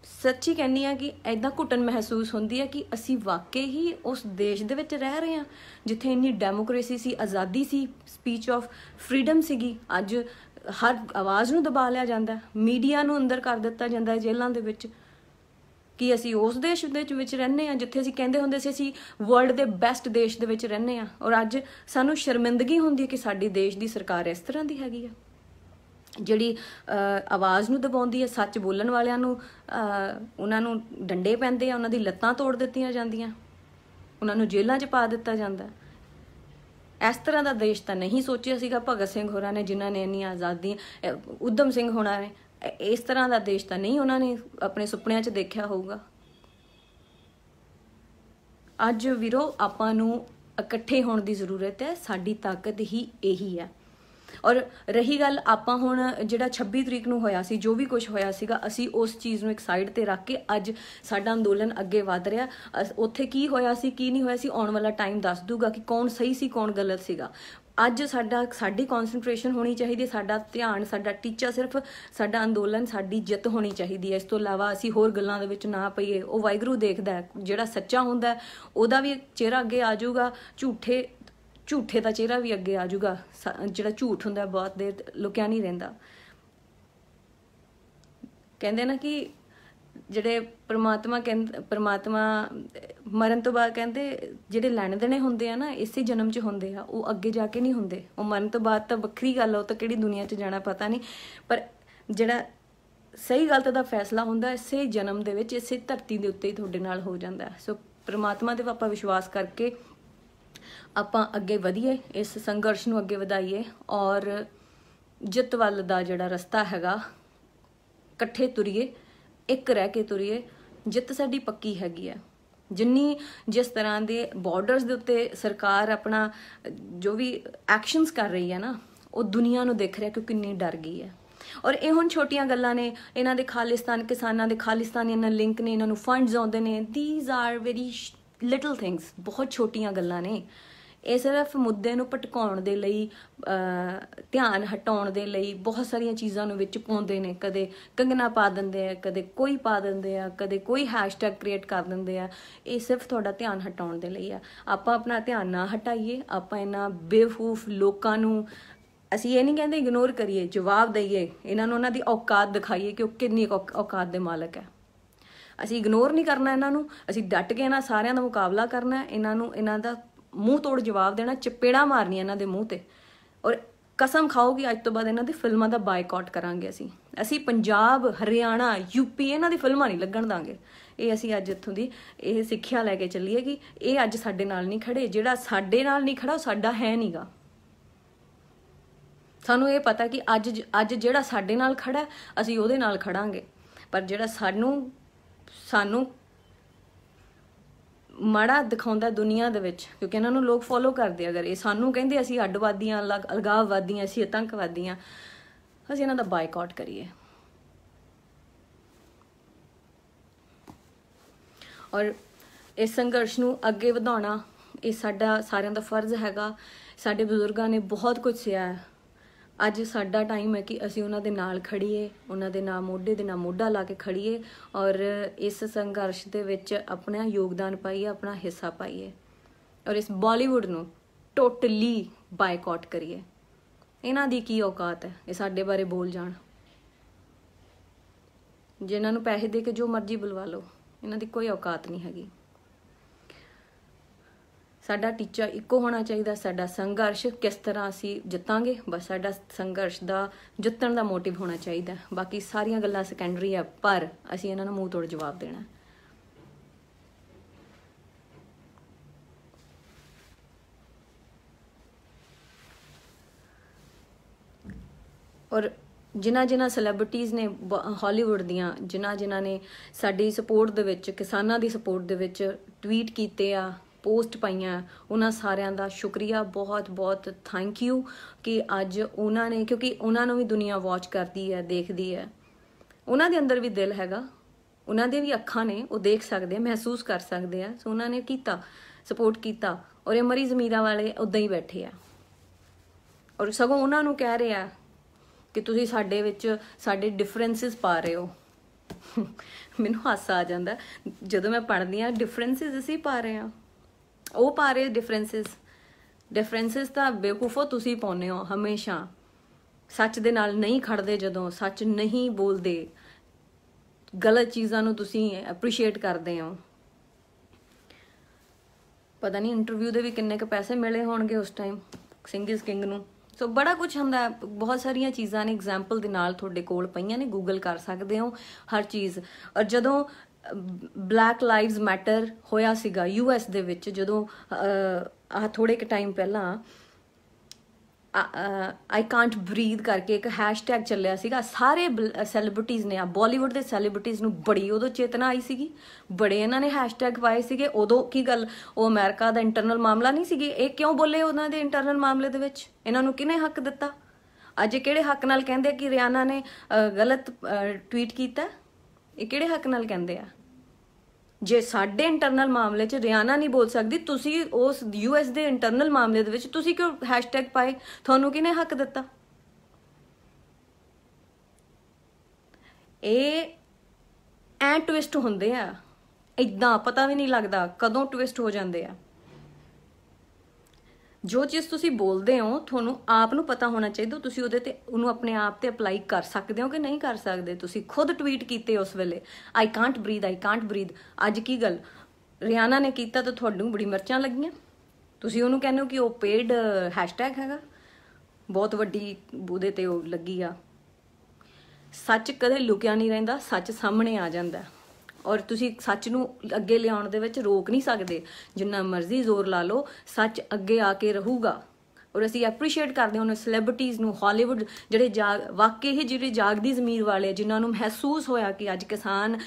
ਸੱਚੀ ਕਹਿੰਦੀ ਆ ਕਿ ਐਦਾਂ ਘੁੱਟਣ ਮਹਿਸੂਸ ਹੁੰਦੀ ਹੈ ਕਿ ਅਸੀਂ ਵਾਕਈ ਹੀ ਉਸ ਦੇਸ਼ ਦੇ ਵਿੱਚ ਰਹਿ ਰਹੇ ਹਾਂ ਜਿੱਥੇ ਇੰਨੀ ਡੈਮੋਕ੍ਰੇਸੀ ਸੀ, ਆਜ਼ਾਦੀ ਸੀ, ਸਪੀਚ ਆਫ ਫਰੀडम ਸੀਗੀ। ਅੱਜ ਹਰ ਆਵਾਜ਼ ਨੂੰ ਦਬਾ ਲਿਆ ਜਾਂਦਾ, ਮੀਡੀਆ ਨੂੰ ਅੰਦਰ ਕਰ ਦਿੱਤਾ ਜਾਂਦਾ ਜੇਲ੍ਹਾਂ ਦੇ ਵਿੱਚ। ਕਿ ਅਸੀਂ ਉਸ ਦੇਸ਼ ਦੇ ਵਿੱਚ ਰਹਿੰਦੇ ਹਾਂ ਜਿੱਥੇ ਅਸੀਂ ਕਹਿੰਦੇ ਹੁੰਦੇ ਸੀ ਅਸੀਂ ਵਰਲਡ ਦੇ ਬੈਸਟ ਦੇਸ਼ ਦੇ ਵਿੱਚ ਰਹਿੰਦੇ ਹਾਂ। ਔਰ ਅੱਜ ਸਾਨੂੰ ਸ਼ਰਮਿੰਦਗੀ ਹੁੰਦੀ ਹੈ ਕਿ ਸਾਡੀ ਦੇਸ਼ ਦੀ ਸਰਕਾਰ ਇਸ ਤਰ੍ਹਾਂ ਦੀ ਹੈਗੀ ਆ, ਜਿਹੜੀ ਆਵਾਜ਼ ਨੂੰ ਦਬਾਉਂਦੀ ਹੈ, ਸੱਚ ਬੋਲਣ ਵਾਲਿਆਂ ਨੂੰ ਉਹਨਾਂ ਨੂੰ ਡੰਡੇ ਪੈਂਦੇ ਆ, ਉਹਨਾਂ ਦੀ ਲੱਤਾਂ ਤੋੜ ਦਿੱਤੀਆਂ ਜਾਂਦੀਆਂ, ਉਹਨਾਂ ਨੂੰ ਜੇਲ੍ਹਾਂ 'ਚ ਪਾ ਦਿੱਤਾ ਜਾਂਦਾ। ਇਸ ਤਰ੍ਹਾਂ ਦਾ ਦੇਸ਼ ਤਾਂ ਨਹੀਂ ਸੋਚਿਆ ਸੀਗਾ ਭਗਤ ਸਿੰਘ ਹੋਰਾਂ ਨੇ, ਜਿਨ੍ਹਾਂ ਨੇ ਇੰਨੀਆਂ ਆਜ਼ਾਦੀਆਂ, ਊਧਮ ਸਿੰਘ ਹੋਰਾਂ ਨੇ। ਇਸ ਤਰ੍ਹਾਂ ਦਾ ਦੇਸ਼ ਤਾਂ ਨਹੀਂ ਉਹਨਾਂ ਨੇ ਆਪਣੇ ਸੁਪਨਿਆਂ 'ਚ ਦੇਖਿਆ ਹੋਊਗਾ। ਅੱਜ ਵੀਰੋ ਆਪਾਂ ਨੂੰ ਇਕੱਠੇ ਹੋਣ ਦੀ ਜ਼ਰੂਰਤ ਹੈ, ਸਾਡੀ ਤਾਕਤ ਹੀ ਇਹੀ ਹੈ। ਔਰ ਰਹੀ ਗੱਲ, ਆਪਾਂ ਹੁਣ ਜਿਹੜਾ 26 ਤਰੀਕ ਨੂੰ ਹੋਇਆ ਸੀ, ਜੋ ਵੀ ਕੁਝ ਹੋਇਆ ਸੀਗਾ, ਅਸੀਂ ਉਸ ਚੀਜ਼ ਨੂੰ ਇੱਕ ਸਾਈਡ ਤੇ ਰੱਖ ਕੇ ਅੱਜ ਸਾਡਾ ਅੰਦੋਲਨ ਅੱਗੇ ਵਧ ਰਿਹਾ। ਉੱਥੇ ਕੀ ਹੋਇਆ ਸੀ, ਕੀ ਨਹੀਂ ਹੋਇਆ ਸੀ, ਆਉਣ ਵਾਲਾ ਟਾਈਮ ਦੱਸ ਦੂਗਾ ਕਿ ਕੌਣ ਸਹੀ ਸੀ, ਕੌਣ ਗਲਤ ਸੀਗਾ। ਅੱਜ ਸਾਡੀ ਕੌਨਸੈਂਟਰੇਸ਼ਨ ਹੋਣੀ ਚਾਹੀਦੀ, ਸਾਡਾ ਧਿਆਨ, ਸਾਡਾ ਟੀਚਾ ਸਿਰਫ ਸਾਡਾ ਅੰਦੋਲਨ, ਸਾਡੀ ਜਿੱਤ ਹੋਣੀ ਚਾਹੀਦੀ ਹੈ। ਇਸ ਤੋਂ ਇਲਾਵਾ ਅਸੀਂ ਹੋਰ ਗੱਲਾਂ ਦੇ ਵਿੱਚ ਨਾ ਪਈਏ। ਉਹ ਵਾਹਿਗੁਰੂ ਦੇਖਦਾ, ਜਿਹੜਾ ਸੱਚਾ ਹੁੰਦਾ ਉਹਦਾ ਵੀ ਚਿਹਰਾ ਅੱਗੇ ਆ ਜਾਊਗਾ, ਝੂਠੇ ਦਾ ਚਿਹਰਾ ਵੀ ਅੱਗੇ ਆ ਜਾਊਗਾ। ਜਿਹੜਾ ਝੂਠ ਹੁੰਦਾ ਬਹੁਤ ਦੇਰ ਲੁਕਿਆ ਨਹੀਂ ਰਹਿੰਦਾ। ਕਹਿੰਦੇ ਨਾ ਕਿ ਜਿਹੜੇ ਪਰਮਾਤਮਾ ਮਰਨ ਤੋਂ ਬਾਅਦ ਕਹਿੰਦੇ ਜਿਹੜੇ ਲੈਣ ਦੇਣੇ ਹੁੰਦੇ ਆ ਨਾ, ਇਸੇ ਜਨਮ 'ਚ ਹੁੰਦੇ ਆ, ਉਹ ਅੱਗੇ ਜਾ ਕੇ ਨਹੀਂ ਹੁੰਦੇ। ਉਹ ਮਰਨ ਤੋਂ ਬਾਅਦ ਤਾਂ ਵੱਖਰੀ ਗੱਲ ਆ, ਉਹ ਤਾਂ ਕਿਹੜੀ ਦੁਨੀਆ 'ਚ ਜਾਣਾ ਪਤਾ ਨਹੀਂ, ਪਰ ਜਿਹੜਾ ਸਹੀ ਗਲਤ ਦਾ ਫੈਸਲਾ ਹੁੰਦਾ ਇਸੇ ਜਨਮ ਦੇ ਵਿੱਚ, ਇਸੇ ਧਰਤੀ ਦੇ ਉੱਤੇ ਹੀ ਤੁਹਾਡੇ ਨਾਲ ਹੋ ਜਾਂਦਾ। ਸੋ ਪਰਮਾਤਮਾ ਤੇ ਆਪਾਂ ਵਿਸ਼ਵਾਸ ਕਰਕੇ ਆਪਾਂ ਅੱਗੇ ਵਧੀਏ, ਇਸ ਸੰਘਰਸ਼ ਨੂੰ ਅੱਗੇ ਵਧਾਈਏ ਔਰ ਜਿੱਤ ਵੱਲ ਦਾ ਜਿਹੜਾ ਰਸਤਾ ਹੈਗਾ, ਇਕੱਠੇ ਤੁਰੀਏ, ਇੱਕ ਰਹਿ ਕੇ ਤੁਰੀਏ। ਜਿੱਤ ਸਾਡੀ ਪੱਕੀ ਹੈਗੀ ਆ। ਜਿਸ ਤਰ੍ਹਾਂ ਦੇ ਬਾਰਡਰਸ ਦੇ ਉੱਤੇ ਸਰਕਾਰ ਆਪਣਾ ਜੋ ਵੀ ਐਕਸ਼ਨਸ ਕਰ ਰਹੀ ਹੈ ਨਾ, ਉਹ ਦੁਨੀਆ ਨੂੰ ਦੇਖ ਰਿਹਾ ਕਿ ਕਿੰਨੀ ਡਰ ਗਈ ਹੈ। ਔਰ ਇਹ ਹੁਣ ਛੋਟੀਆਂ ਗੱਲਾਂ ਨੇ, ਇਹਨਾਂ ਦੇ ਖਾਲਿਸਤਾਨ, ਕਿਸਾਨਾਂ ਦੇ ਖਾਲਿਸਤਾਨੀ ਨਾਲ ਲਿੰਕ ਨੇ, ਇਹਨਾਂ ਨੂੰ ਫੰਡਸ ਆਉਂਦੇ ਨੇ। These are very little things, ਬਹੁਤ ਛੋਟੀਆਂ ਗੱਲਾਂ ਨੇ। ਇਹ ਸਿਰਫ ਮੁੱਦੇ ਨੂੰ ਭਟਕਾਉਣ ਦੇ ਲਈ, ਧਿਆਨ ਹਟਾਉਣ ਦੇ ਲਈ ਬਹੁਤ ਸਾਰੀਆਂ ਚੀਜ਼ਾਂ ਨੂੰ ਵਿੱਚ ਪਾਉਂਦੇ ਨੇ। ਕਦੇ ਕੰਗਣਾ ਪਾ ਦਿੰਦੇ ਆ, ਕਦੇ ਕੋਈ ਪਾ ਦਿੰਦੇ ਆ, ਕਦੇ ਕੋਈ ਹੈਸ਼ਟੈਗ ਕ੍ਰੀਏਟ ਕਰ ਦਿੰਦੇ ਆ। ਇਹ ਸਿਰਫ ਤੁਹਾਡਾ ਧਿਆਨ ਹਟਾਉਣ ਦੇ ਲਈ ਆ। ਆਪਾਂ ਆਪਣਾ ਧਿਆਨ ਨਾ ਹਟਾਈਏ, ਆਪਾਂ ਇਹਨਾਂ ਬੇਵਕੂਫ ਲੋਕਾਂ ਨੂੰ, ਅਸੀਂ ਇਹ ਨਹੀਂ ਕਹਿੰਦੇ ਇਗਨੋਰ ਕਰੀਏ, ਜਵਾਬ ਦਈਏ ਇਹਨਾਂ ਨੂੰ, ਉਹਨਾਂ ਦੀ ਔਕਾਤ ਦਿਖਾਈਏ ਕਿ ਉਹ ਕਿੰਨੀ ਔਕਾਤ ਦੇ ਮਾਲਕ ਹੈ। ਅਸੀਂ ਇਗਨੋਰ ਨਹੀਂ ਕਰਨਾ ਇਹਨਾਂ ਨੂੰ, ਅਸੀਂ ਡਟ ਕੇ ਇਹਨਾਂ ਸਾਰਿਆਂ ਦਾ ਮੁਕਾਬਲਾ ਕਰਨਾ। ਇਹਨਾਂ ਦਾ ਮੂੰਹ ਤੋੜ ਜਵਾਬ ਦੇਣਾ, ਚਪੇੜਾਂ ਮਾਰਨੀਆਂ ਇਹਨਾਂ ਦੇ ਮੂੰਹ ਤੇ। ਔਰ कसम खाओ कि अज तो बाद इन्हां दी फिल्मां दा बायकॉट करांगे असी पंजाब हरियाणा यूपी इन्हां दी फिल्मां नहीं लगण दांगे। ये असी अज इत्थों दी ये सिक्ख्या लैके चलीए कि ये अज साडे नाल नहीं खड़े, जिहड़ा साडे नाल नहीं खड़ा वो साडा है नहीं गा। सानू ये पता कि अज अज जिहड़ा साडे नाल खड़ा असी उहदे नाल खड़ांगे, पर जिहड़ा सानू माड़ा दिखाउंदा दुनिया दे विच, क्योंकि इन्हां नूं लोग फॉलो करदे, अगर ये सानू कहिंदे असी अड्डवादियां अलगाववादियां असी आतंकवादियां, असी इन्हां दा बायकॉट करिए। और इस संघर्ष नूं अगे वधाउणा ये साडा सारिਆਂ दा फर्ज हैगा। साडे बजुर्गां ने बहुत कुछ सिया है, अज साडा टाइम है कि असी उन्हां दे नाल खड़ीए, उन्हां दे नाल मोढे दे नाल मोढा ला के खड़ीए और इस संघर्ष दे विच अपना योगदान पाइए, अपना हिस्सा पाइए और इस बॉलीवुड नूं टोटली बायकॉट करिए। इन्हां दी की औकात है ये साडे बारे बोल जाण, जिन्हां नूं पैसे दे के जो मर्जी बुलवा लो, इन्हां दी कोई औकात नहीं हैगी। साडा टीचा इक्को होना चाहिए, साडा संघर्ष किस तरह असी जितांगे, बस साडा संघर्ष दा जितण दा मोटिव होना चाहिए। बाकी सारियां गल्लां सैकेंडरी है, पर असी इन्हां नूं मूँह तोड़ जवाब देना है। और जिन्हां सैलेब्रिटीज़ ने हॉलीवुड दियां, जिन्हां ने साडी सपोर्ट दे विच, किसानां the support they which tweet कीते आ, पोस्ट पाइयां, उन्हां सारियां दा शुक्रिया, बहुत बहुत थैंक यू कि अज उन्होंने, क्योंकि उन्होंने भी दुनिया वॉच करती है, देखती है, उन्होंने अंदर भी दिल हैगा, उन्होंने भी अखां ने, वो देख सकते, महसूस कर सकते हैं। सो उन्होंने कीता, सपोर्ट किया, और ये मरी ज़मीरां वाले उदां ही बैठे आ और सगों उन्होंने कह रहे हैं कि तुसीं साडे विच साडे डिफरेंसिस पा रहे हो। मैनूं हासा आ जांदा जदों मैं पढ़दी हाँ, डिफरेंसिस असीं पा रहे हैं, वो पा रहे डिफरेंसिस तां बेवकूफो तुसीं पाउने हो। हमेशा सच दे नाल नहीं खड़दे, जदों सच नहीं बोलदे, गलत चीज़ां नूं तुसीं एप्रीशिएट करदे हो। पता नहीं इंटरव्यू दे भी किन्ने क पैसे मिले होणगे उस टाइम सिंह इज़ किंग नूं। सो बड़ा कुछ हुंदा, बहुत सारिया चीज़ां ने एग्जाम्पल दे नाल तुहाडे कोल पईयां ने, गूगल कर सकते हो हर चीज़। और जदों ब्लैक लाइव्स मैटर होया सीगा US दे विच, जदों थोड़े के टाइम पहला आई कांट ब्रीद करके एक हैशटैग चलिया सीगा, सारे सैलीब्रिटीज़ ने, बॉलीवुड के सैलीब्रिटीज़ नूं बड़ी उदों चेतना आई सीगी, बड़े इन्हां ने हैशटैग पाए सीगे। उदों की गल, वो अमेरिका दा इंटरनल मामला नहीं सीगी, ये क्यों बोले उन्हां दे इंटरनल मामले दे विच, इन्हां नूं किहने हक दिता? अज किहड़े हक नाल कहंदे कि रियाना ने गलत ट्वीट कीता? ये किहड़े हक नाल कहंदे आ? जे साडे इंटरनल मामले च रियाना नहीं बोल सकती, तुसी उस US दे इंटरनल मामले दे विच तुसी क्यों हैशटैग पाए? तुहानूं किहने हक दिता? ऐ ट्विस्ट हुंदे आ, इदां पता भी नहीं लगता कदों ट्विस्ट हो जाते हैं। जो चीज़ तुसी बोलते हो थोनू आप नू पता होना चाहिए, तुसी उहदे ते उन्होंने अपने आप ते अपलाई कर सकते हो कि नहीं कर सकते। तुसी खुद ट्वीट कीते उस वेले आई कांट ब्रीद। अज की गल रियाना ने किया तो थोनू बड़ी मिर्चां लगियां, तुसी उन्होंने कहने हो कि वो पेड हैशटैग हैगा, बहुत वड्डी उहदे ते वो लगी आ। सच कदे लुकिया नहीं रहिंदा, सच सामने आ जांदा है और तुसी सच नूं अगे लियाउण दे विच रोक नहीं सकते। जिन्ना मर्जी जोर ला लो, सच अगे आके रहूगा। और असी एप्रीशिएट करते हैं उन्हें सैलीब्रिटीज़ नूं, हॉलीवुड जिहड़े वाकई ही जिहड़े जागदी ज़मीर वाले, जिन्होंने महसूस होया कि अज किसान,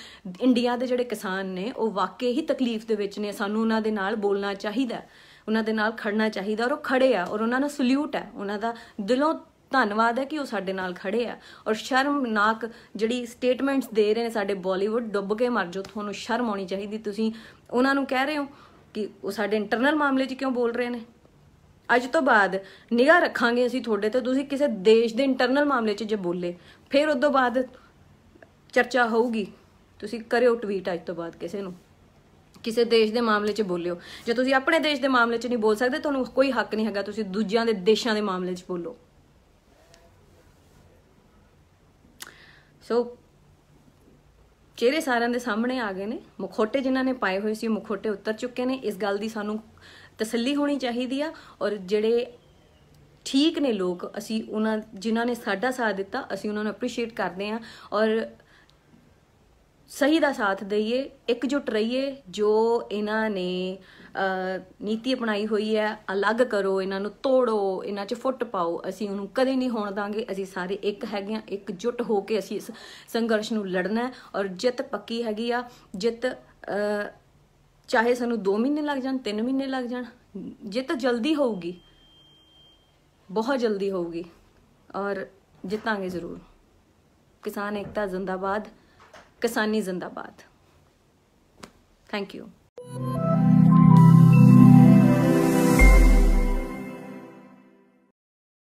इंडिया के जिहड़े किसान ने वो वाकई ही तकलीफ दे विच ने, सानूं उन्हां दे नाल बोलना चाहिए, उन्हां दे नाल खड़ना चाहिए। और वो खड़े आ और उन्हां नूं सल्यूट है, उन्हां दा दिलों धन्नवाद है कि वो साडे नाल खड़े आ। और शर्मनाक जिहड़ी स्टेटमेंट्स दे रहे हैं साडे बॉलीवुड, डुੱਬ के मर जाओ, तुहानूं शर्म आउणी चाहिदी। तुसीं उन्हां नूं कह रहे हो कि वो साडे इंटरनल मामले 'च क्यों बोल रहे हैं। अज तो बाद निगाह रखांगे असीं तुहाडे ते, तुसीं किसी देश दे इंटरनल मामले 'च जे बोले फिर उस तो बाद चर्चा होऊगी। तुसीं करियो ट्वीट अज तो बाद किसी नूं किसी देश के मामले 'च बोलियो। जे तुसीं अपने देश के मामले 'च नहीं बोल सकते, तुहानूं कोई हक नहीं हैगा तुसीं दूजियां दे देशां दे मामले 'च बोलो। सो चेहरे सारिਆਂ ਦੇ सामने आ गए ने, मुखोटे जिन्हां ने पाए हुए सी मुखोटे उतर चुके हैं। इस गल की सानू तसल्ली होनी चाहिए आ। और जिहड़े ठीक ने लोग, असी उन्हां जिन्हां ने साडा साथ दिता असी उन्हां नूं अप्रीशिएट करते हैं और सही दा साथ दईए, एकजुट रहिए। जो इन्हां ने नीति अपनाई हुई है, अलग करो, इन्हां नूं तोड़ो, इन्हां च फुट पाओ, असी उन्होंने कदे नहीं होण दांगे। असी सारे एक हैगे आ, एकजुट हो के असी इस संघर्ष नूं लड़ना है और जित पक्की हैगी आ। जित चाहे सानू 2 महीने लग जान, 3 महीने लग जान, जित जल्दी होगी, बहुत जल्दी होगी और जितांगे जरूर। किसान एकता जिंदाबाद, किसानी जिंदाबाद। Thank you.